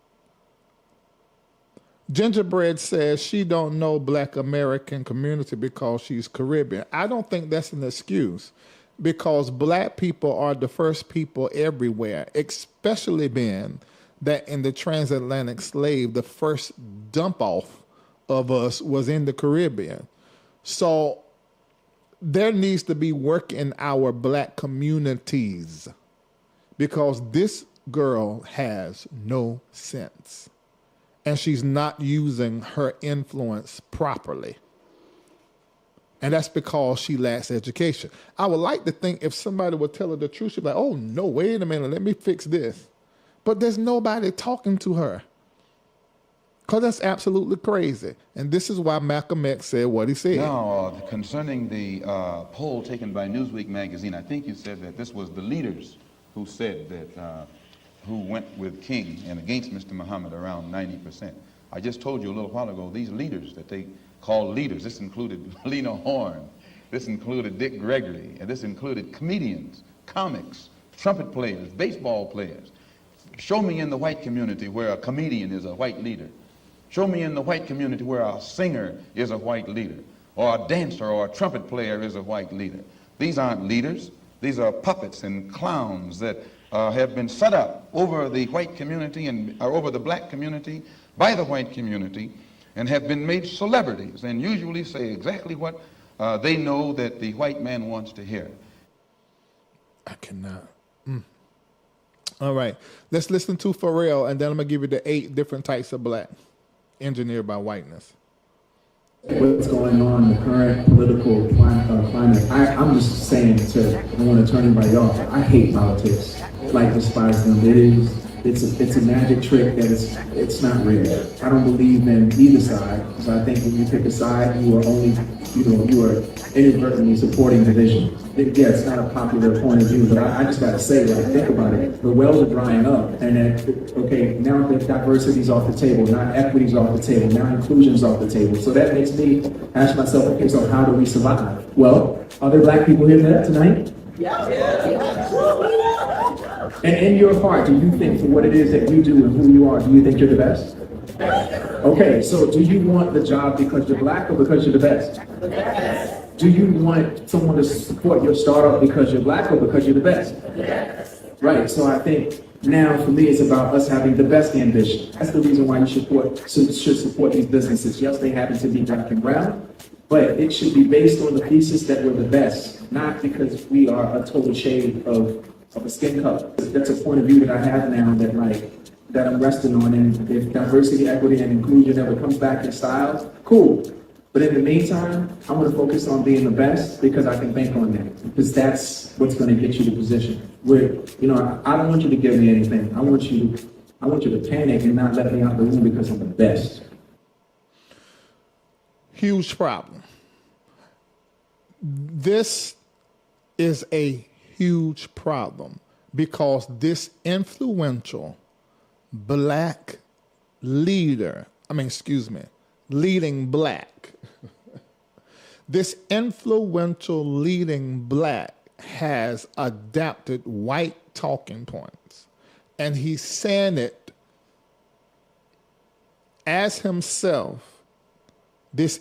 Gingerbread says she don't know Black American community because she's Caribbean. I don't think that's an excuse, because Black people are the first people everywhere, especially being that in the transatlantic slave, the first dump off of us was in the Caribbean. So there needs to be work in our black communities because this girl has no sense and she's not using her influence properly. And that's because she lacks education. I would like to think if somebody would tell her the truth, she'd be like, oh, no, wait a minute, let me fix this. But there's nobody talking to her. Because that's absolutely crazy. And this is why Malcolm X said what he said. Now, concerning the poll taken by Newsweek magazine, I think you said that this was the leaders who said that, who went with King and against Mr. Muhammad around 90%. I just told you a little while ago, these leaders that they call leaders, this included Lena Horne, this included Dick Gregory, and this included comedians, comics, trumpet players, baseball players. Show me in the white community where a comedian is a white leader. Show me in the white community where a singer is a white leader, or a dancer or a trumpet player is a white leader. These aren't leaders. These are puppets and clowns that have been set up over the white community and over the black community by the white community and have been made celebrities and usually say exactly what they know that the white man wants to hear. I cannot. All right. Let's listen to Pharrell, and then I'm going to give you the 8 different types of black engineered by whiteness. What's going on in the current political climate? I'm just saying I don't want to turn anybody off. I hate politics. Like despise them. It's a magic trick that it's not real. I don't believe in either side, because I think when you pick a side, you are only, you are inadvertently supporting division. Yeah, it's not a popular point of view, but I just gotta say, like, think about it. The wells are drying up, and okay, now the diversity's off the table, now equity's off the table, now inclusion's off the table. So that makes me ask myself, okay, so how do we survive? Well, are there black people here tonight? And in your heart, do you think for what it is that you do and who you are, do you think you're the best? Okay, so do you want the job because you're black or because you're the best? Do you want someone to support your startup because you're black or because you're the best? Right, so I think now for me it's about us having the best ambition. That's the reason why you should support these businesses. Yes, they happen to be black and brown, but it should be based on the thesis that we're the best, not because we are a total shade of a skin color. That's a point of view that I have now that I'm resting on, and if diversity, equity, and inclusion ever comes back in style, cool. But in the meantime, I'm going to focus on being the best because I can bank on that, because that's what's going to get you the position. Where, I don't want you to give me anything. I want you to panic and not let me out the room because I'm the best. Huge problem. This is a huge problem because this influential black leading black, this influential leading black has adapted white talking points, and he's saying it as himself. This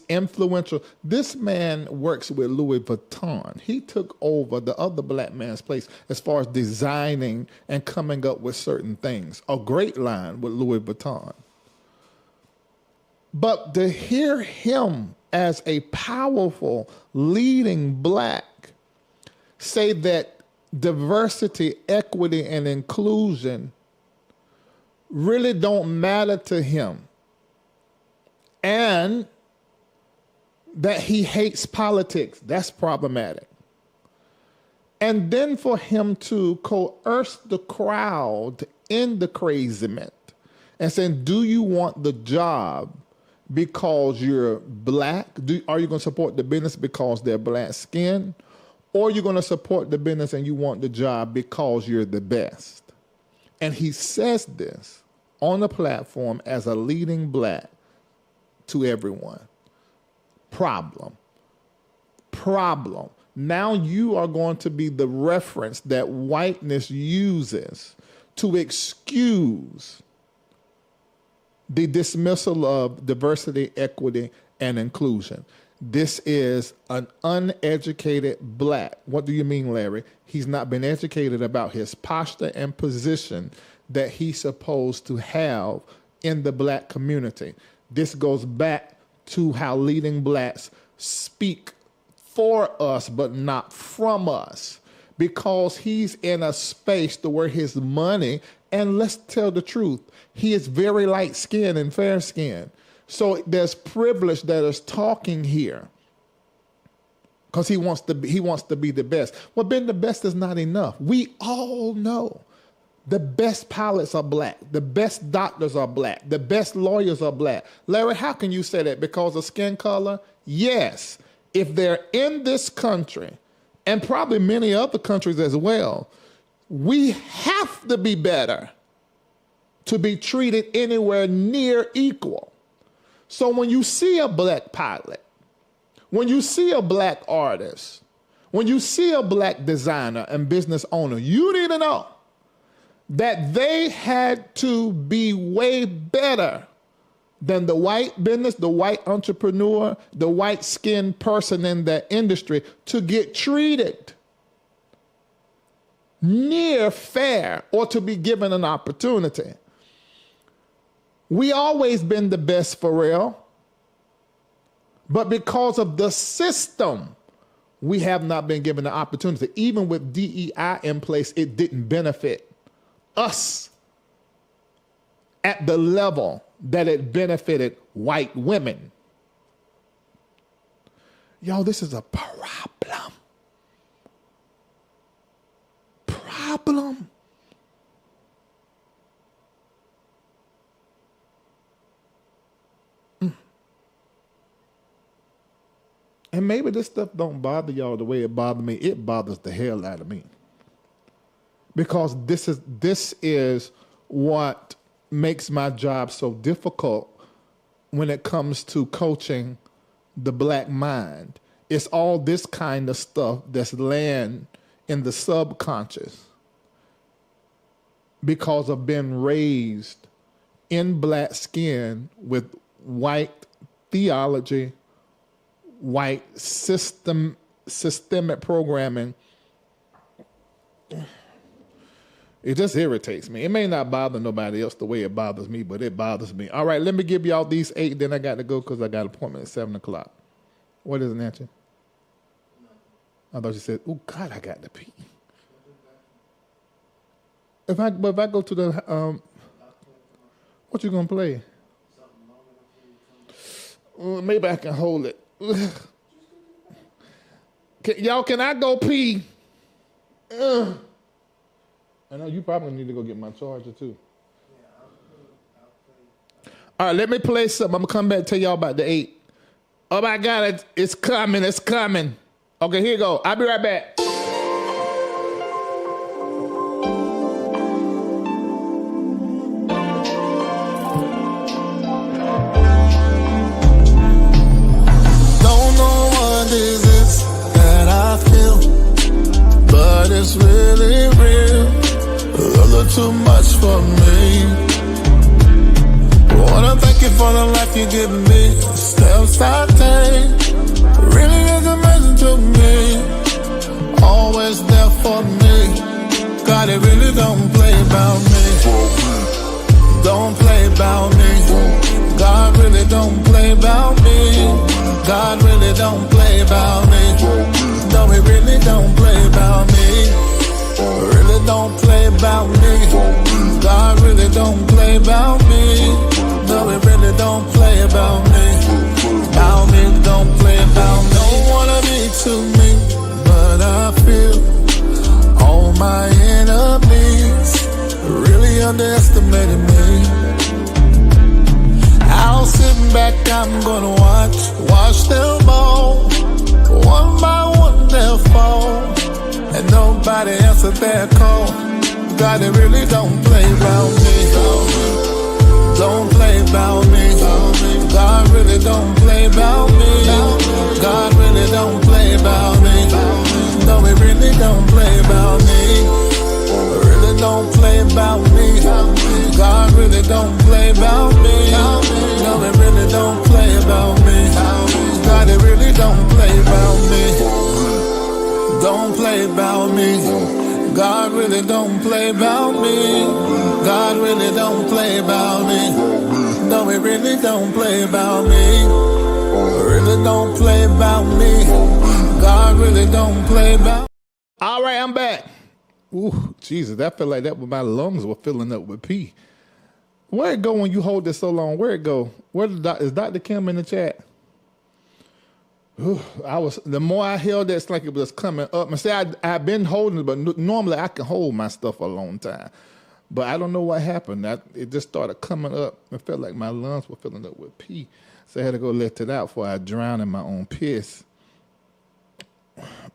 man works with Louis Vuitton. He took over the other black man's place as far as designing and coming up with certain things. A great line with Louis Vuitton. But to hear him as a powerful leading black say that diversity, equity, and inclusion really don't matter to him, and that he hates politics, that's problematic. And then for him to coerce the crowd in the craziness and saying, do you want the job because you're black? Are you going to support the business because they're black skin? Or you're going to support the business and you want the job because you're the best? And he says this on the platform as a leading black to everyone. Problem. Now you are going to be the reference that whiteness uses to excuse the dismissal of diversity, equity, and inclusion. This is an uneducated black. What do you mean, Larry? He's not been educated about his posture and position that he's supposed to have in the black community. This goes back to how leading blacks speak for us, but not from us, because he's in a space to where his money, and let's tell the truth, he is very light skinned and fair skinned. So there's privilege that is talking here, because he wants to be the best. Well, being the best is not enough. We all know the best pilots are black, the best doctors are black, the best lawyers are black. Larry, how can you say that? Because of skin color? Yes. If they're in this country, and probably many other countries as well, we have to be better to be treated anywhere near equal. So when you see a black pilot, when you see a black artist, when you see a black designer and business owner, you need to know that they had to be way better than the white business, the white entrepreneur, the white-skinned person in that industry to get treated near fair or to be given an opportunity. We always been the best, Pharrell, but because of the system, we have not been given the opportunity. Even with DEI in place, it didn't benefit us at the level that it benefited white women. Yo, this is a problem. And maybe this stuff don't bother y'all the way it bothered me. It bothers the hell out of me. Because this is what makes my job so difficult when it comes to coaching the black mind. It's all this kind of stuff that's laying in the subconscious because of being raised in black skin with white theology, white systemic programming. It just irritates me. It may not bother nobody else the way it bothers me, but it bothers me. All right, let me give y'all these 8, then I got to go because I got an appointment at 7 o'clock. What is it, Nancy? I thought you said, oh, God, I got to pee. If I go to the, what you going to play? Maybe I can hold it. Can I go pee? I know you probably need to go get my charger too. All right, let me play something. I'm gonna come back and tell y'all about the 8. Oh my God, it's coming, it's coming. Okay, here you go. I'll be right back. Don't know what is this that I feel, but it's really real. A little too much for me. Wanna thank you for the life you give me. Steps I take really is amazing to me. Always there for me. God, it really don't play about me. Don't play about me. God really don't play about me. God really don't play about me. No, he really don't play about me. Really don't play about me. God really don't play about me. No, he really don't play about me. About me, don't play about me. Don't wanna be to me, but I feel all my enemies really underestimated me. I'll sit back, I'm gonna watch them all. One by one they'll fall, and nobody answered their call. God, it really don't play about me. Don't play about me. God really don't play about me. God really don't play about me. No, he really don't play about me. Really don't play about me. God really don't play about me. No, he really don't play about me. God, it really don't play about me. Don't play about me. God really don't play about me. God really don't play about me. No, he really don't play about me. Really don't play about me. God really don't play about. All right, I'm back. Ooh, Jesus, that felt like that my lungs were filling up with pee. Where it go when you hold this so long? Where it go? Is Dr. Kim in the chat? Ooh, the more I held it, it's like it was coming up. And say I've been holding it, but normally I can hold my stuff for a long time. But I don't know what happened. It just started coming up. It felt like my lungs were filling up with pee. So I had to go let it out before I drown in my own piss.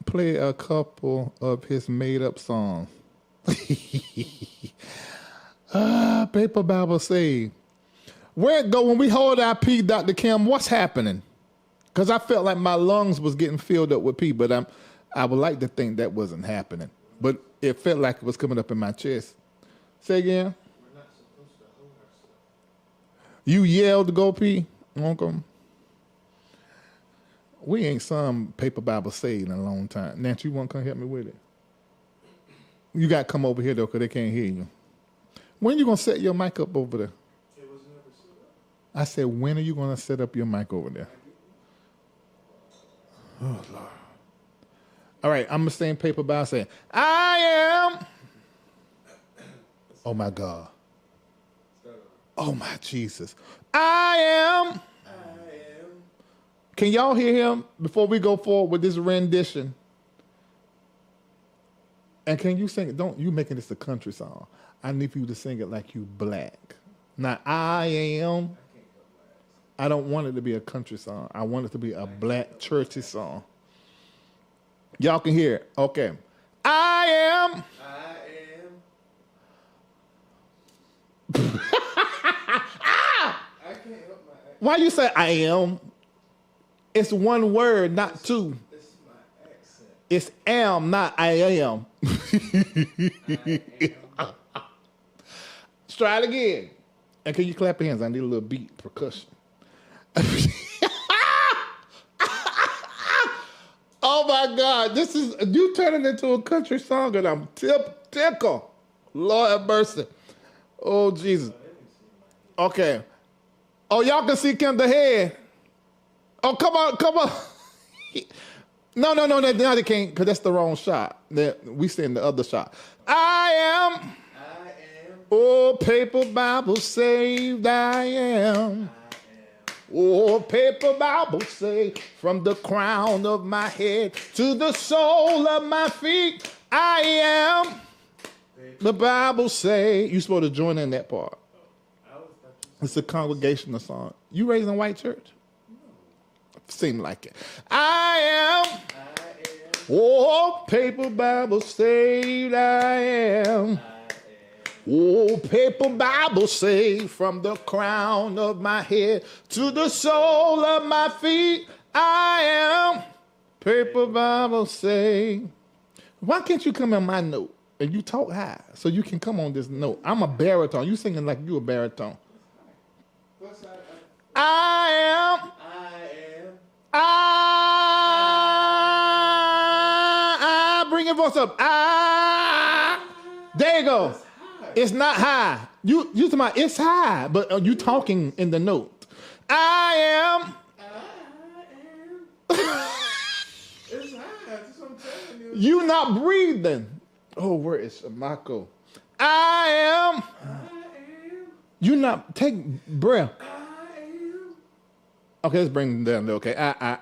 Play a couple of his made-up songs. Paper Bible say, where it go when we hold our pee, Dr. Kim? What's happening? Because I felt like my lungs was getting filled up with pee, but I would like to think that wasn't happening. But it felt like it was coming up in my chest. Say again. We're not supposed to hold our stuff. You yelled to go pee, Uncle? We ain't sung Paper Bible Say in a long time. Nancy, you want to come help me with it? You got to come over here, though, because they can't hear you. When you going to set your mic up over there? It was never set up. I said, when are you going to set up your mic over there? Oh, Lord. All right, I'm going to sing Paper Bible saying, I am. Oh, my God. Oh, my Jesus. I am. Can y'all hear him before we go forward with this rendition? And can you sing it? Don't you making this a country song? I need for you to sing it like you black. Now, I am. I don't want it to be a country song. I want it to be a black churchy song. Y'all can hear it. Okay. I am. I can't help my accent. Why you say I am? It's one word, not two. It's my accent. It's am, not I am. I am. Let's try it again. And can you clap your hands? I need a little beat, percussion. Oh my God, you turning into a country song and I'm tickled. Lord have mercy. Oh, Jesus. Okay. Oh, y'all can see Kim the head. Oh, come on. No, now they can't, because that's the wrong shot. We see in the other shot. I am. Oh, Paper Bible saved I am. Oh, Paper Bible say, from the crown of my head to the sole of my feet, I am. The Bible say, you're supposed to join in that part. It's a congregational song. You raised in white church? Seem like it. I am. Oh, Paper Bible saved I am. Oh, Paper Bible say, from the crown of my head to the sole of my feet, I am. Paper Bible say. Why can't you come on my note and you talk high so you can come on this note? I'm a baritone. You singing like you a baritone. I am. Bring your voice up. There you go. It's not high. You talking about it's high, but you talking in the note. I am. It's high. That's what I'm telling you. You not breathing. Oh, where is Shamako? I am. You not take breath. Okay, let's bring them down. Okay, I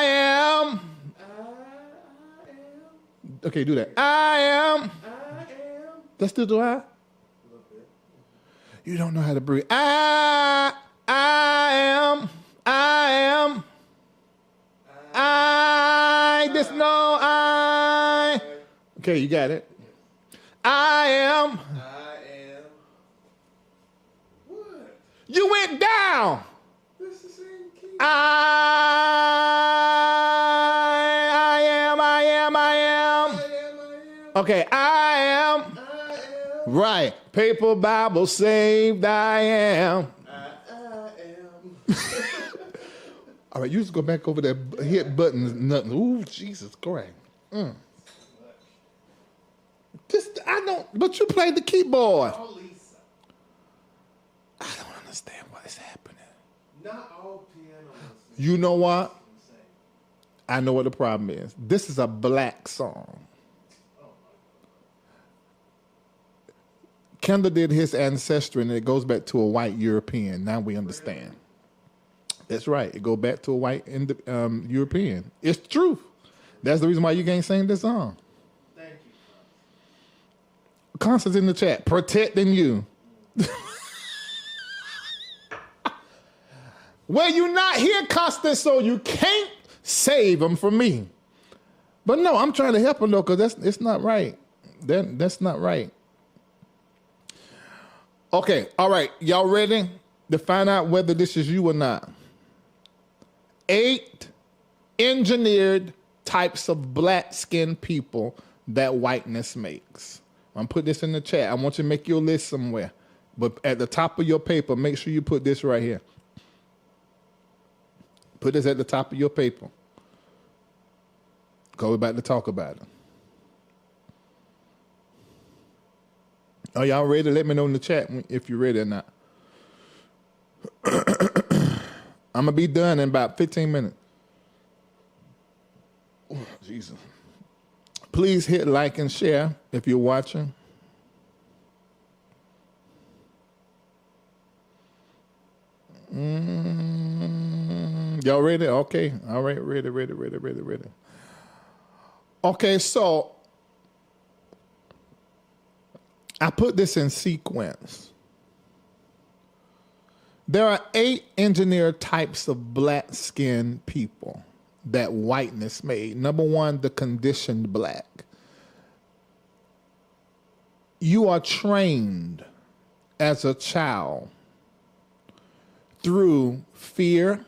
am. Okay, do that. I am. Let's still do high. You don't know how to breathe. I am. I just know I. Okay, you got it. I am. What? You went down. This is the same key. I am. Okay, I am. Right. Paper Bible saved I am. All right, you just go back over there, hit buttons, nothing. Ooh, Jesus Christ. I don't, but you played the keyboard. understand what is happening. Not all pianos. You know what? I know what the problem is. This is a black song. Kendall did his ancestry, and it goes back to a white European. Now we understand. That's right. It goes back to a white European. It's truth. That's the reason why you can't sing this song. Thank you. Constance in the chat, protecting you. Well, you're not here, Constance, so you can't save them from me. But no, I'm trying to help them though, because it's not right. That's not right. Okay, all right. Y'all ready to find out whether this is you or not? 8 engineered types of black-skinned people that whiteness makes. I'm going to put this in the chat. I want you to make your list somewhere. But at the top of your paper, make sure you put this right here. Put this at the top of your paper. Go about to talk about it. Are y'all ready? Let me know in the chat if you're ready or not. I'm going to be done in about 15 minutes. Oh, Jesus. Please hit like and share if you're watching. Y'all ready? Okay. All right. Ready. Okay, so I put this in sequence. There are 8 engineered types of black-skinned people that whiteness made. Number 1, the conditioned black. You are trained as a child through fear,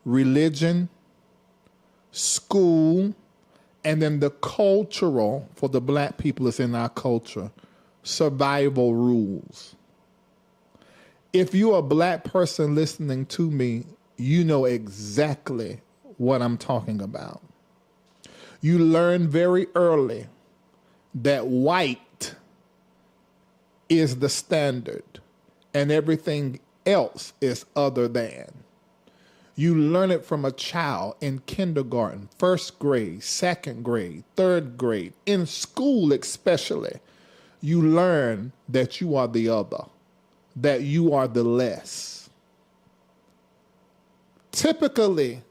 religion, school, and then the cultural, for the black people is in our culture, survival rules. If you're a black person listening to me, you know exactly what I'm talking about. You learn very early that white is the standard and everything else is other than. You learn it from a child in kindergarten, 1st grade, 2nd grade, 3rd grade, in school especially. You learn that you are the other, that you are the less. Typically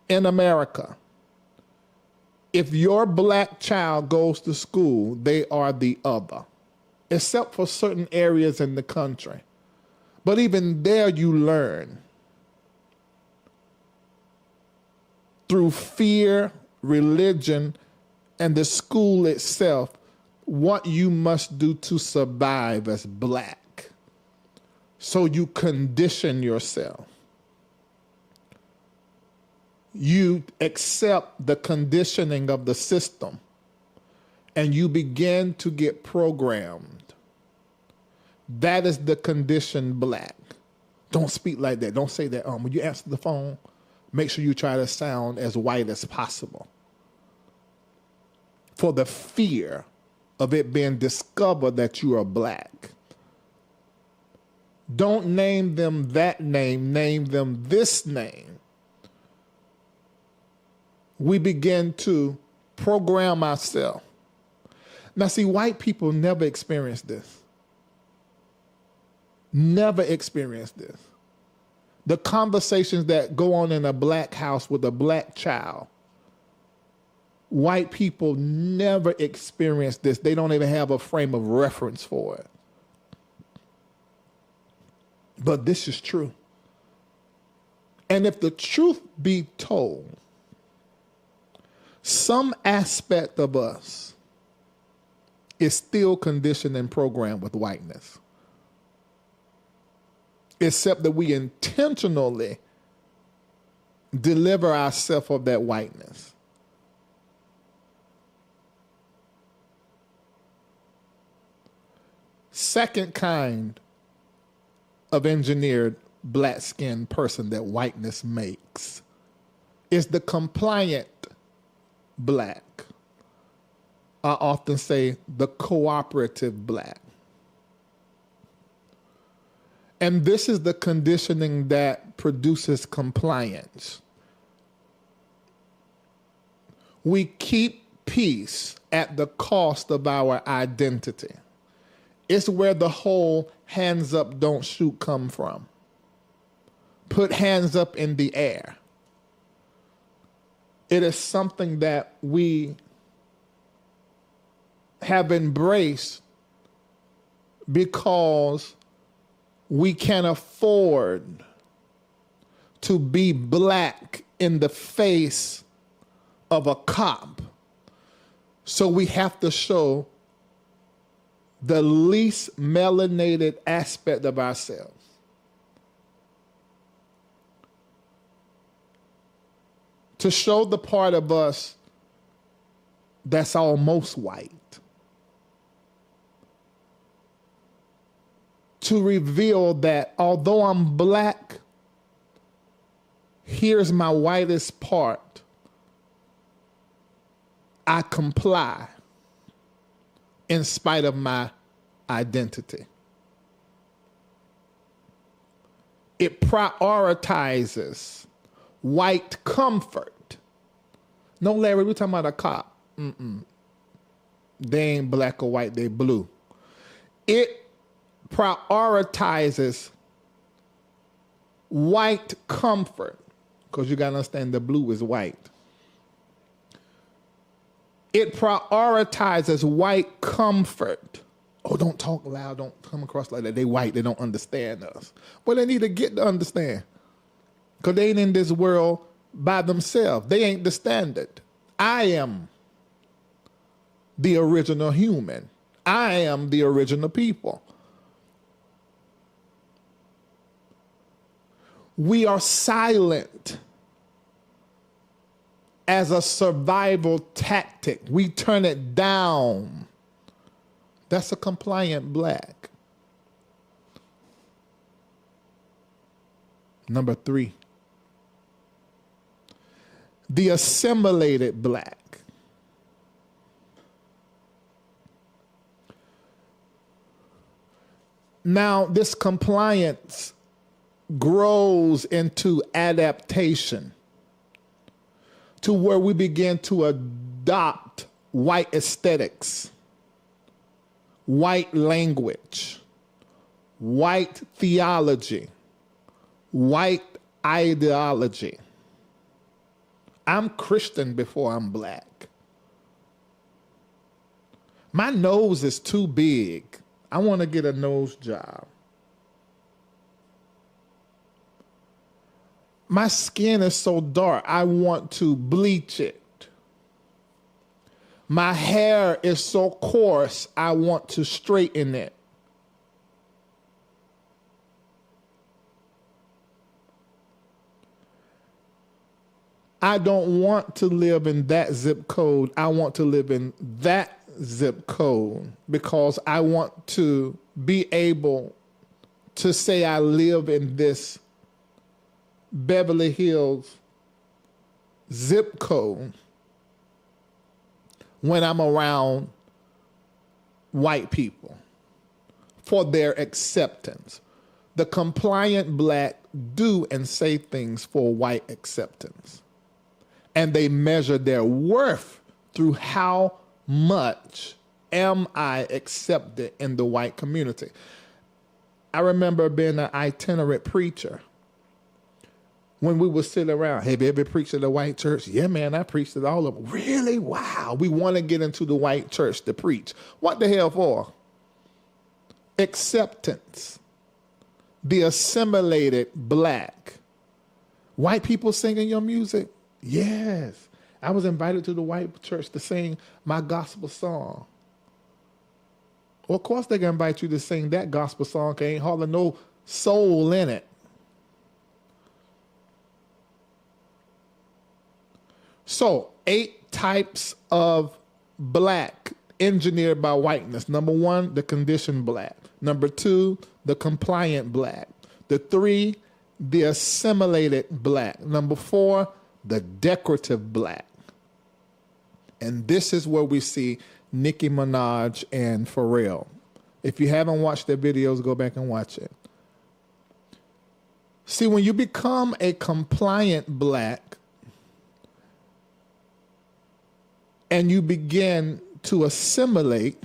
in America, if your black child goes to school, they are the other, except for certain areas in the country. But even there you learn through fear, religion, and the school itself, what you must do to survive as black. So you condition yourself. You accept the conditioning of the system, and you begin to get programmed. That is the conditioned black. Don't speak like that. Don't say that. When you answer the phone, make sure you try to sound as white as possible. For the fear of it being discovered that you are black. Don't name them that name, name them this name. We begin to program ourselves. Now see, white people never experienced this. Never experienced this. The conversations that go on in a black house with a black child, white people never experience this. They don't even have a frame of reference for it. But this is true. And if the truth be told, some aspect of us is still conditioned and programmed with whiteness. Except that we intentionally deliver ourselves of that whiteness. Second kind of engineered black-skinned person that whiteness makes is the compliant black. I often say the cooperative black. And this is the conditioning that produces compliance. We keep peace at the cost of our identity. It's where the whole hands up, don't shoot come from. Put hands up in the air. It is something that we have embraced because we can afford to be black in the face of a cop. So we have to show the least melanated aspect of ourselves. To show the part of us that's almost white. To reveal that although I'm black, here's my whitest part. I comply in spite of my identity. It prioritizes white comfort. No, Larry, we're talking about a cop. They ain't black or white, they blue. It prioritizes white comfort, because you got to understand the blue is white. It prioritizes white comfort. Oh, don't talk loud, don't come across like that. They white, they don't understand us. Well, they need to get to understand, because they ain't in this world by themselves. They ain't the standard. I am the original human. I am the original people. We are silent as a survival tactic. We turn it down. That's a compliant black. Number 3, the assimilated black. Now, this compliance grows into adaptation, to where we begin to adopt white aesthetics, white language, white theology, white ideology. I'm Christian before I'm black. My nose is too big. I want to get a nose job. My skin is so dark, I want to bleach it. My hair is so coarse, I want to straighten it. I don't want to live in that zip code. I want to live in that zip code because I want to be able to say I live in this Beverly Hills zip code when I'm around white people for their acceptance. The compliant black do and say things for white acceptance. And they measure their worth through how much am I accepted in the white community. I remember being an itinerant preacher. When we would sit around, have you ever preached at a white church? Yeah, man, I preached at all of them. Really? Wow. We want to get into the white church to preach. What the hell for? Acceptance. The assimilated black. White people singing your music? Yes. I was invited to the white church to sing my gospel song. Well, of course they're going to invite you to sing that gospel song because ain't hardly no soul in it. So, 8 types of black engineered by whiteness. Number 1, the conditioned black. Number 2, the compliant black. The 3, the assimilated black. Number 4, the decorative black. And this is where we see Nicki Minaj and Pharrell. If you haven't watched their videos, go back and watch it. See, when you become a compliant black and you begin to assimilate,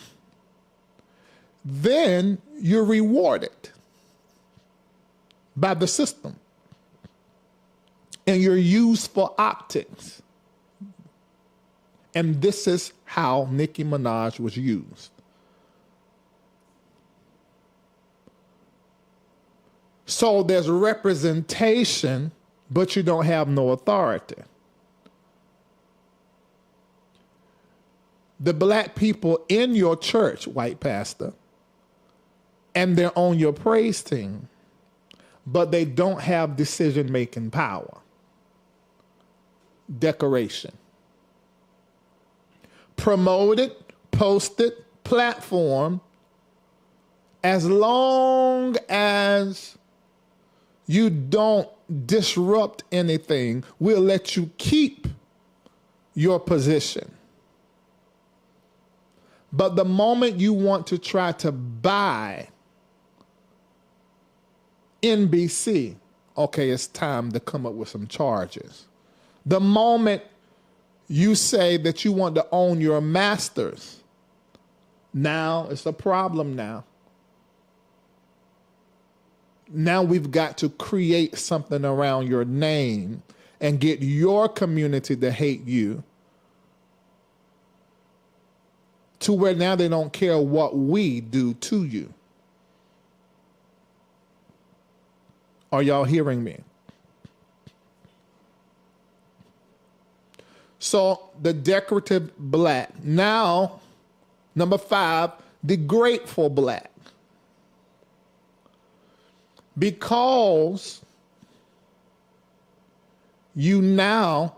then you're rewarded by the system. And you're used for optics. And this is how Nicki Minaj was used. So there's representation, but you don't have no authority. The black people in your church, white pastor, and they're on your praise team, but they don't have decision-making power. Decoration. Promoted, posted, platform, as long as you don't disrupt anything, we'll let you keep your position. But the moment you want to try to buy NBC, okay, it's time to come up with some charges. The moment you say that you want to own your masters, now it's a problem now. Now we've got to create something around your name and get your community to hate you to where now they don't care what we do to you. Are y'all hearing me? So the decorative black. Now, number 5, the grateful black. Because you now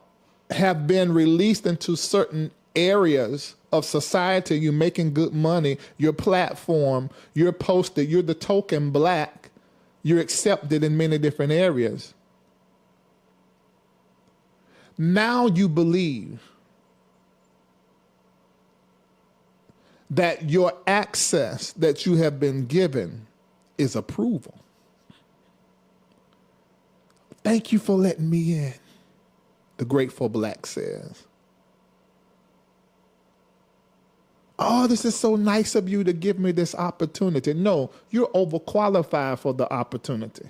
have been released into certain areas of society, you're making good money, your platform, you're posted, you're the token black, you're accepted in many different areas. Now you believe that your access that you have been given is approval. Thank you for letting me in, the grateful black says. Oh, this is so nice of you to give me this opportunity. No, you're overqualified for the opportunity.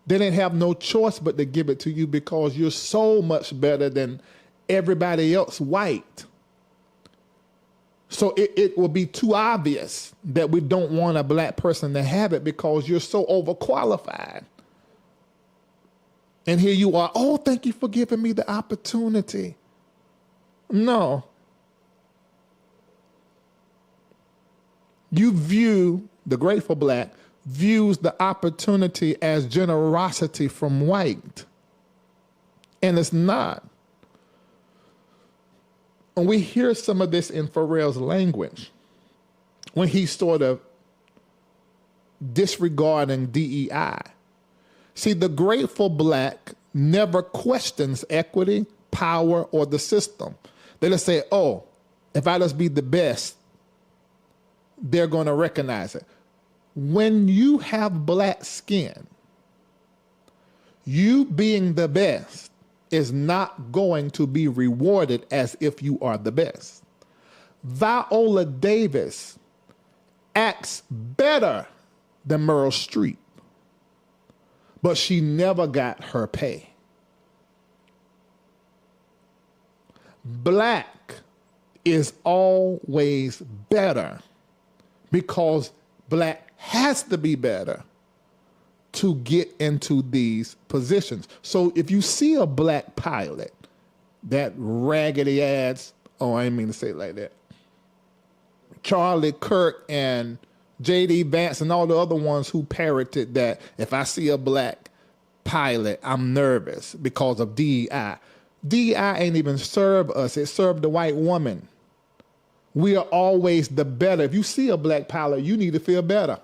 They didn't have no choice but to give it to you because you're so much better than everybody else white. So it will be too obvious that we don't want a black person to have it because you're so overqualified. And here you are, oh, thank you for giving me the opportunity. No. You view, the grateful black, views the opportunity as generosity from white. And it's not. And we hear some of this in Pharrell's language when he's sort of disregarding DEI. See, the grateful black never questions equity, power, or the system. They just say, oh, if I just be the best, they're going to recognize it. When you have black skin, you being the best is not going to be rewarded as if you are the best. Viola Davis acts better than Meryl Streep, but she never got her pay. Black is always better because black has to be better to get into these positions. So if you see a black pilot, that raggedy ass, oh, I didn't mean to say it like that, Charlie Kirk and J.D. Vance and all the other ones who parroted that if I see a black pilot, I'm nervous because of DEI. DEI ain't even serve us. It served the white woman. We are always the better. If you see a black pilot, you need to feel better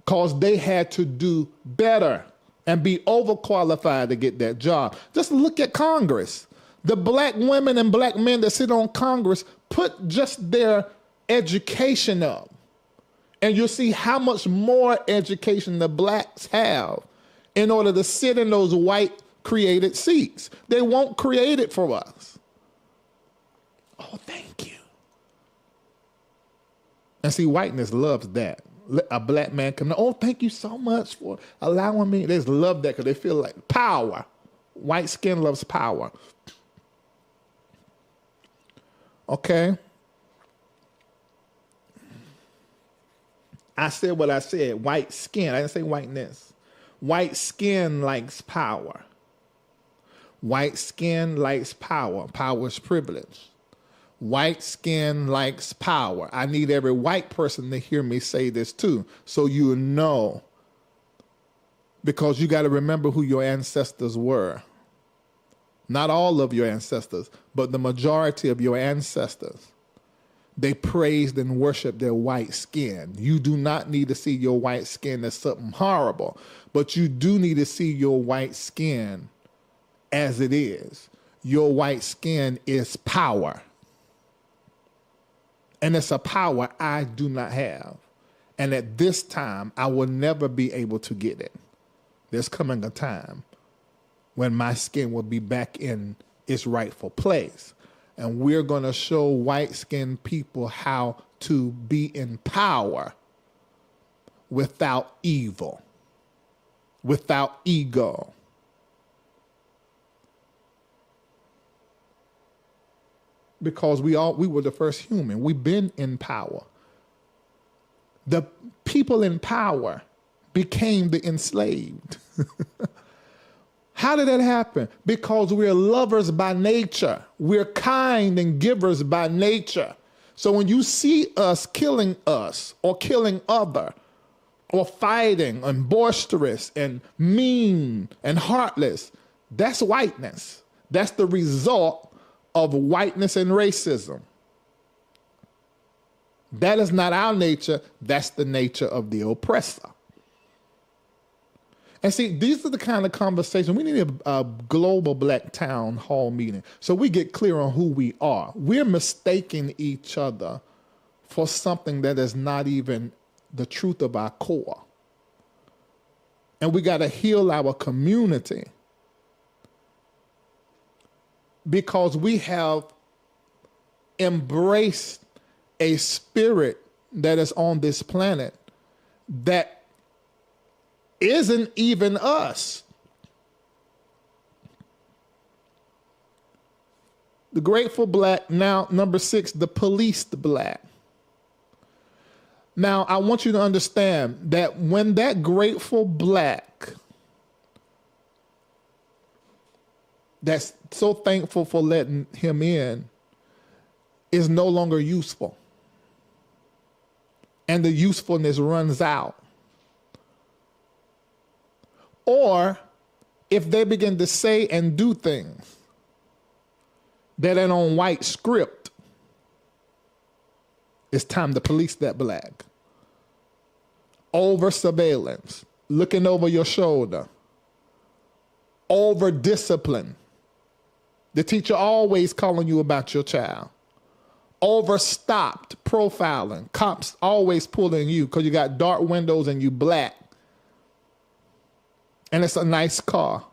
because they had to do better and be overqualified to get that job. Just look at Congress. The black women and black men that sit on Congress put just their education up. And you'll see how much more education the blacks have in order to sit in those white created seats. They won't create it for us. Oh, thank you. And see, whiteness loves that. A black man come, oh, thank you so much for allowing me. They just love that because they feel like power. White skin loves power. Okay? I said what I said, white skin. I didn't say whiteness. White skin likes power. White skin likes power. Power is privilege. White skin likes power. I need every white person to hear me say this too, so you know. Because you got to remember who your ancestors were. Not all of your ancestors, but the majority of your ancestors. They praised and worshiped their white skin. You do not need to see your white skin as something horrible, but you do need to see your white skin as it is. Your white skin is power. And it's a power I do not have. And at this time, I will never be able to get it. There's coming a time when my skin will be back in its rightful place. And we're going to show white-skinned people how to be in power without evil, without ego. Because we were the first human. We've been in power. The people in power became the enslaved. How did that happen? Because we're lovers by nature. We're kind and givers by nature. So when you see us or killing other, or fighting and boisterous and mean and heartless, that's whiteness. That's the result of whiteness and racism. That is not our nature. That's the nature of the oppressor. And see, these are the kind of conversations. We need a global black town hall meeting so we get clear on who we are. We're mistaking each other for something that is not even the truth of our core. And we got to heal our community because we have embraced a spirit that is on this planet that isn't even us. The grateful black, now number 6, the policed black. Now, I want you to understand that when that grateful black that's so thankful for letting him in is no longer useful, and the usefulness runs out, or if they begin to say and do things that ain't on white script, it's time to police that black. Over surveillance, looking over your shoulder, over discipline. The teacher always calling you about your child. Overstopped profiling. Cops always pulling you because you got dark windows and you black. And it's a nice car.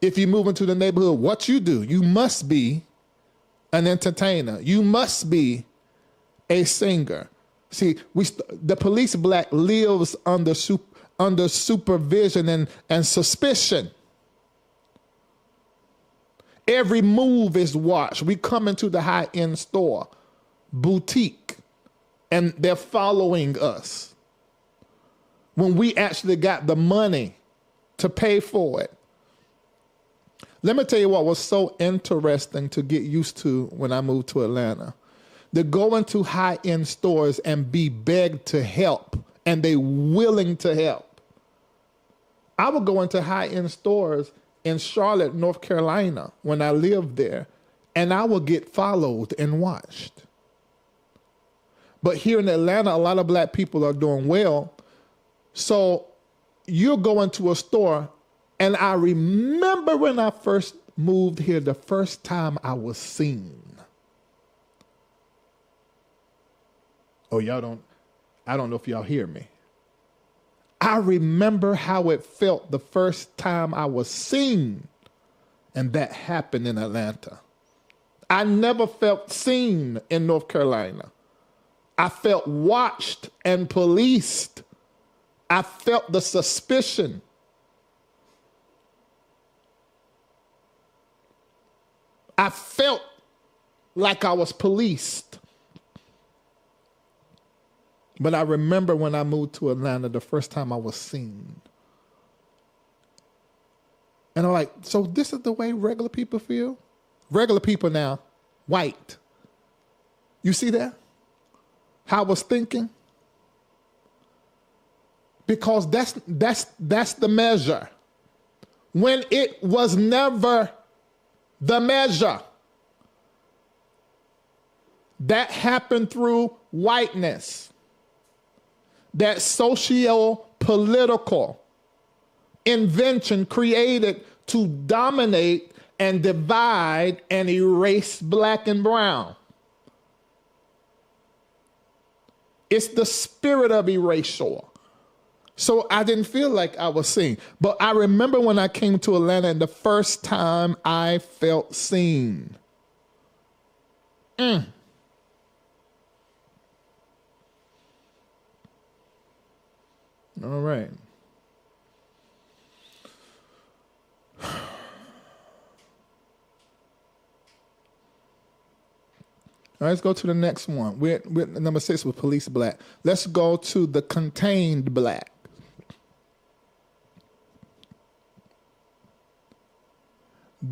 If you move into the neighborhood, what you do, you must be an entertainer. You must be a singer. See, the police black lives under supervision and suspicion. Every move is watched. We come into the high-end store, boutique, and they're following us. When we actually got the money to pay for it. Let me tell you what was so interesting to get used to when I moved to Atlanta. To go into high-end stores and be begged to help, and they willing to help. I would go into high-end stores in Charlotte, North Carolina, when I lived there, and I would get followed and watched. But here in Atlanta, a lot of black people are doing well. So you're going to a store, and I remember when I first moved here, the first time I was seen. Oh, y'all don't. I don't know if y'all hear me. I remember how it felt the first time I was seen, and that happened in Atlanta. I never felt seen in North Carolina. I felt watched and policed. I felt the suspicion. I felt like I was policed. But I remember when I moved to Atlanta, the first time I was seen. And I'm like, so this is the way regular people feel? Regular people now, white. You see that? How I was thinking? Because that's the measure. When it was never the measure. That happened through whiteness. That socio-political invention created to dominate and divide and erase black and brown. It's the spirit of erasure. So I didn't feel like I was seen. But I remember when I came to Atlanta and the first time I felt seen. All right. All right, let's go to the next one. We're number 6 with police black. Let's go to the contained black.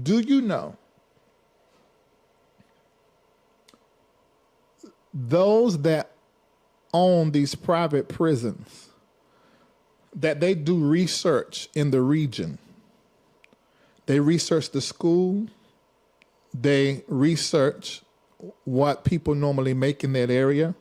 Do you know those that own these private prisons, that they do research in the region? They research the school. They research what people normally make in that area.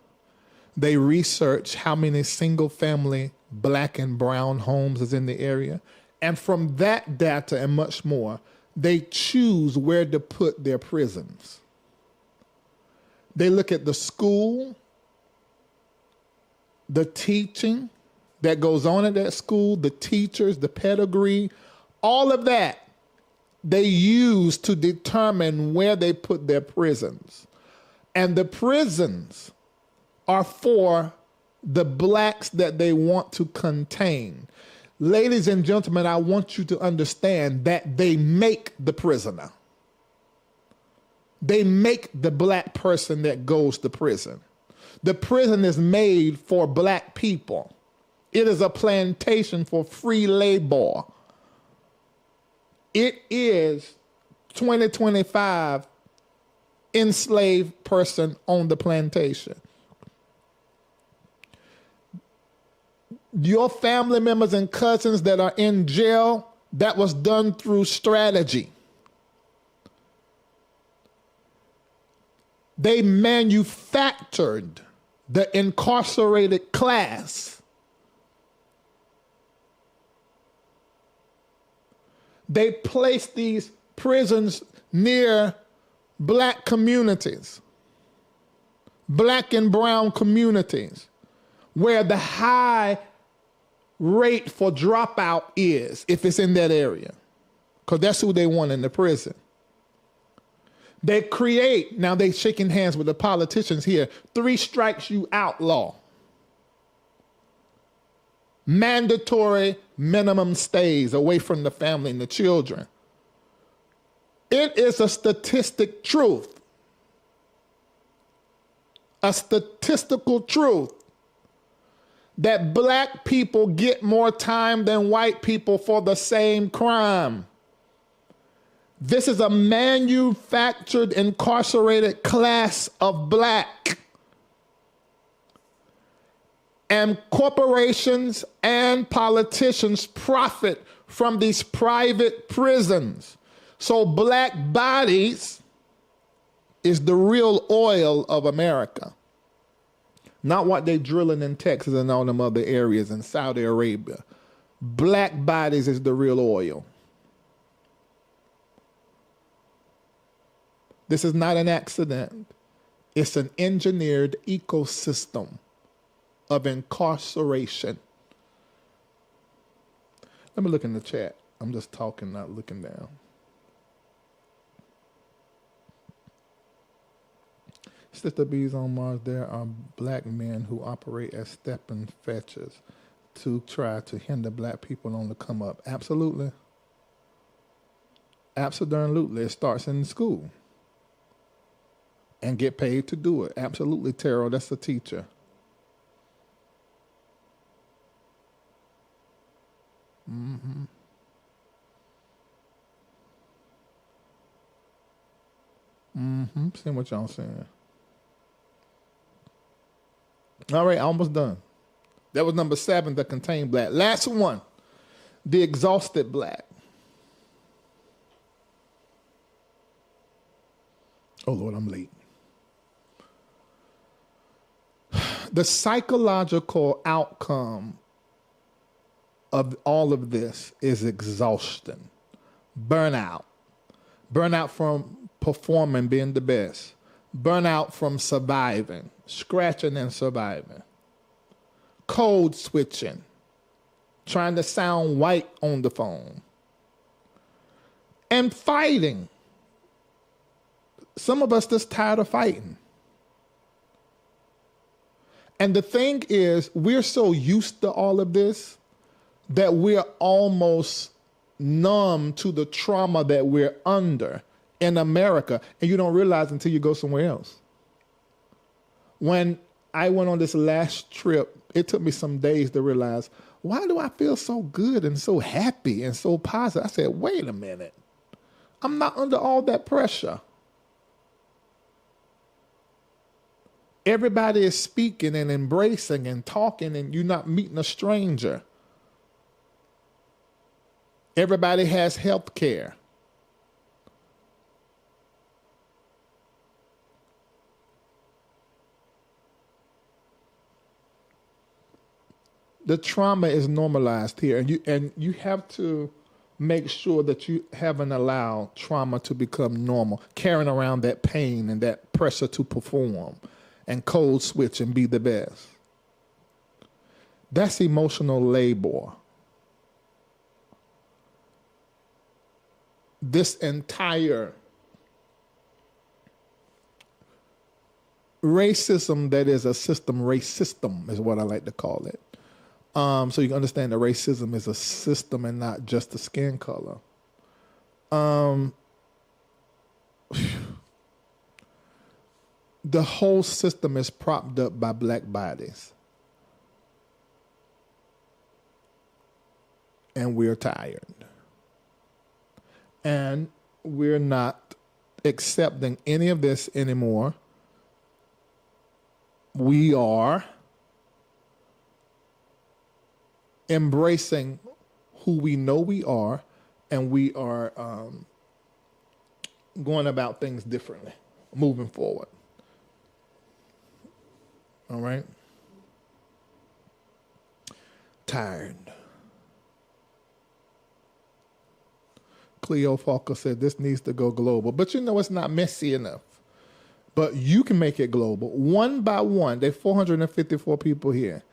They research how many single family black and brown homes is in the area. And from that data and much more, they choose where to put their prisons. They look at the school, the teaching that goes on at that school, the teachers, the pedigree, all of that they use to determine where they put their prisons. And the prisons are for the blacks that they want to contain. Ladies and gentlemen, I want you to understand that they make the prisoner. They make the black person that goes to prison. The prison is made for black people. It is a plantation for free labor. It is 2025 enslaved person on the plantation. Your family members and cousins that are in jail, that was done through strategy. They manufactured the incarcerated class. They placed these prisons near black communities, black and brown communities, where the high rate for dropout is, if it's in that area, because that's who they want in the prison. They create, now they shaking hands with the politicians here, 3 strikes you outlaw. Mandatory minimum stays away from the family and the children. It is a statistic truth, a statistical truth, that black people get more time than white people for the same crime. This is a manufactured, incarcerated class of black. And corporations and politicians profit from these private prisons. So black bodies is the real oil of America. Not what they drilling in Texas and all them other areas in Saudi Arabia. Black bodies is the real oil. This is not an accident. It's an engineered ecosystem. of incarceration. Let me look in the chat. I'm just talking, not looking down. Sister B's on Mars, there are black men who operate as stepping fetchers to try to hinder black people on the come up. Absolutely. Absolutely. It starts in school. And get paid to do it. Absolutely, Terrell. That's a teacher. Mm-hmm. Mm-hmm. Seeing what y'all saying. All right, almost done. That was number 7, the contained black. Last one, the exhausted black. Oh, Lord, I'm late. The psychological outcome of all of this is exhaustion, burnout. Burnout from performing, being the best. Burnout from surviving, scratching and surviving. Code switching, trying to sound white on the phone. And fighting. Some of us just tired of fighting. And the thing is, we're so used to all of this that we're almost numb to the trauma that we're under in America. And you don't realize until you go somewhere else. When I went on this last trip, it took me some days to realize, why do I feel so good and so happy and so positive? I said, wait a minute. I'm not under all that pressure. Everybody is speaking and embracing and talking, and you're not meeting a stranger. Everybody has health care. The trauma is normalized here, and you have to make sure that you haven't allowed trauma to become normal, carrying around that pain and that pressure to perform and code switch and be the best. That's emotional labor. This entire racism that is a system, race system is what I like to call it. So you can understand that racism is a system and not just a skin color. The whole system is propped up by black bodies. And we're tired. And we're not accepting any of this anymore. We are embracing who we know we are, and we are going about things differently, moving forward. All right? Tired. Cleo Falker said this needs to go global. But you know it's not messy enough. But you can make it global. One by one. There are 454 people here.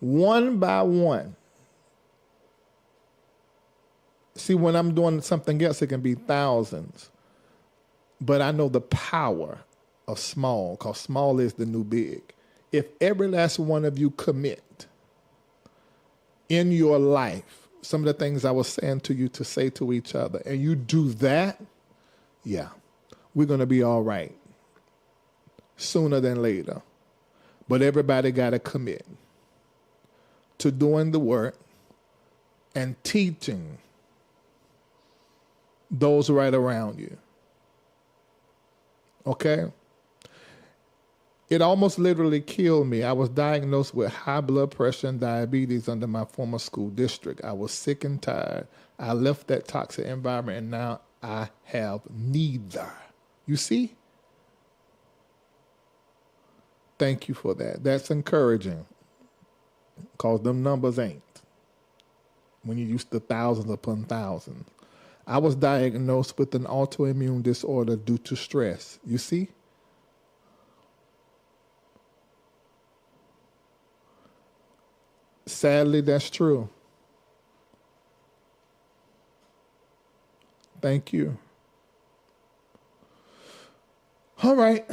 One by one. See, when I'm doing something else, it can be thousands. But I know the power of small, because small is the new big. If every last one of you commit in your life, some of the things I was saying to you to say to each other, and you do that, yeah, we're going to be all right sooner than later. But everybody got to commit to doing the work and teaching those right around you. Okay? It almost literally killed me. I was diagnosed with high blood pressure and diabetes under my former school district. I was sick and tired. I left that toxic environment, and now I have neither. You see? Thank you for that. That's encouraging, because them numbers ain't. When you're used to thousands upon thousands. I was diagnosed with an autoimmune disorder due to stress. You see? Sadly, that's true. Thank you. All right.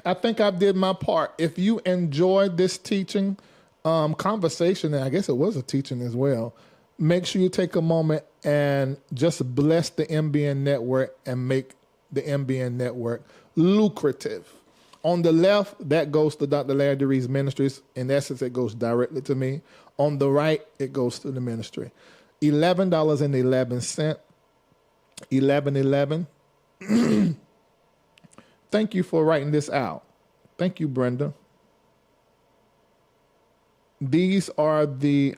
I think I did my part. If you enjoyed this teaching, conversation, and I guess it was a teaching as well, make sure you take a moment and just bless the MBN network and make the MBN network lucrative. On the left, that goes to Dr. Larry DeRees Ministries. In essence, it goes directly to me. On the right, it goes to the ministry. $11.11. 1111. Thank you for writing this out. Thank you, Brenda. These are the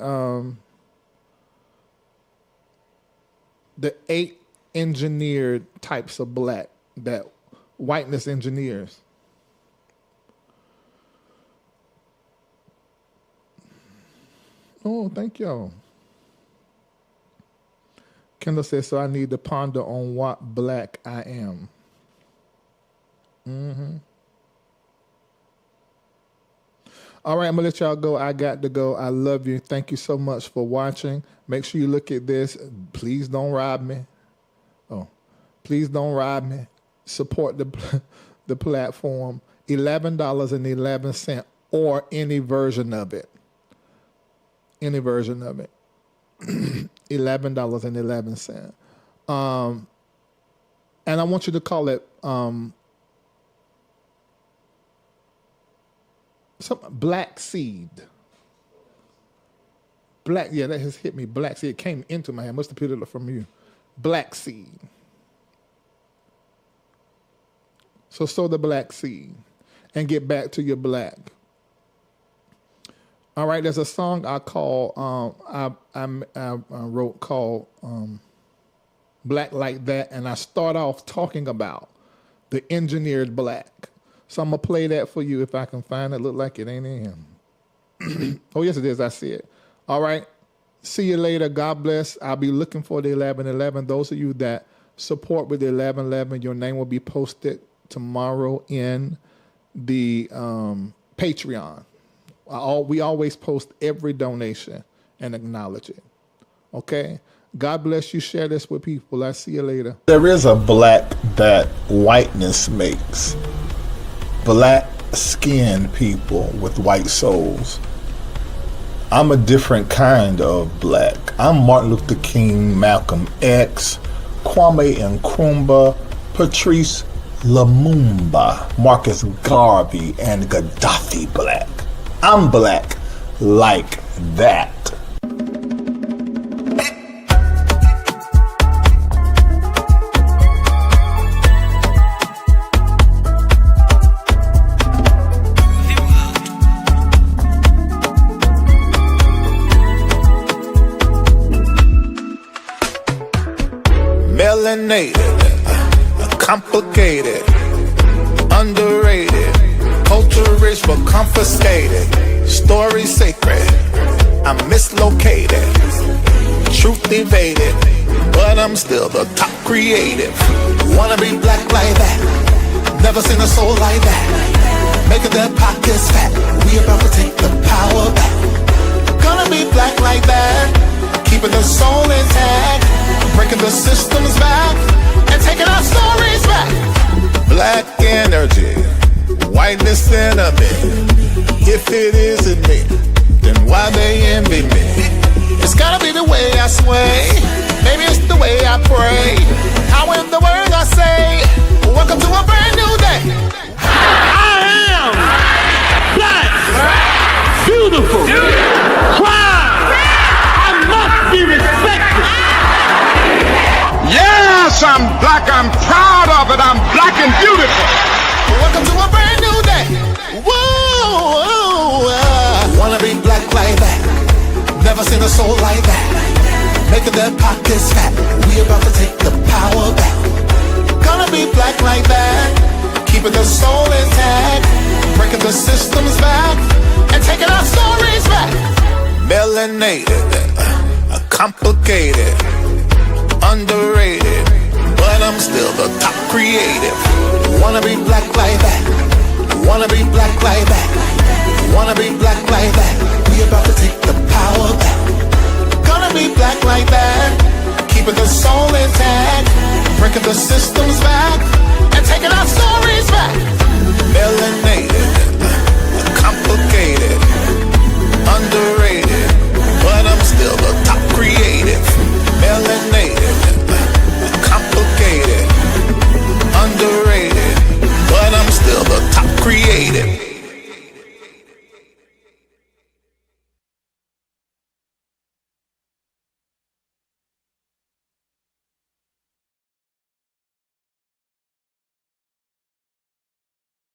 8 engineered types of black that Whiteness engineers. Oh, thank y'all. Kendall says, so I need to ponder on what black I am. All right, I'm going to let y'all go. I got to go. I love you. Thank you so much for watching. Make sure you look at this. Please don't rob me. Oh, please don't rob me. Support the platform. $11.11 or any version of it. Any version of it. $11.11. And I want you to call it some black seed. Black, yeah, that has hit me. Black seed. It came into my hand. Must have put it from you. Black seed. So sow the black seed and get back to your black. All right, there's a song I call I wrote called Black Like That, and I start off talking about the engineered black. So I'm gonna play that for you if I can find it. Look like it ain't in him. Oh yes, it is. I see it. All right. See you later. God bless. I'll be looking for the 1111. Those of you that support with the 1111, your name will be posted tomorrow in the Patreon. We always post every donation and acknowledge it. Okay? God bless you. Share this with people. I'll see you later. There is a black that Whiteness makes. Black skinned people with white souls. I'm a different kind of black. I'm Martin Luther King, Malcolm X, Kwame Nkrumah, Patrice Lumumba, Marcus Garvey, and Gaddafi black. I'm black like that. Melanated, complicated, underrated, culture rich but confiscated, story sacred, I'm mislocated, truth evaded, but I'm still the top creative. Wanna be black like that, never seen a soul like that, making their pockets fat, we about to take the power back. Gonna be black like that, keeping the soul intact, breaking the systems back, and taking our stories back. Black energy, whiteness enemy. If it isn't me, then why they envy me? It's gotta be the way I sway, maybe it's the way I pray. How in the words I say, welcome to a brand new day. I am black, beautiful, proud. I must be respected. Yes, I'm black, I'm proud of it, I'm black and beautiful. Welcome to a brand new day. Whoa, wanna be black like that, never seen a soul like that, making their pockets fat, we about to take the power back. Gonna be black like that, keeping the soul intact, breaking the systems back, and taking our stories back. Melanated, complicated, underrated, but I'm still the top creative. Wanna be black like that, wanna be black like that, wanna be black like that, we about to take the power back. breaking the systems back and taking our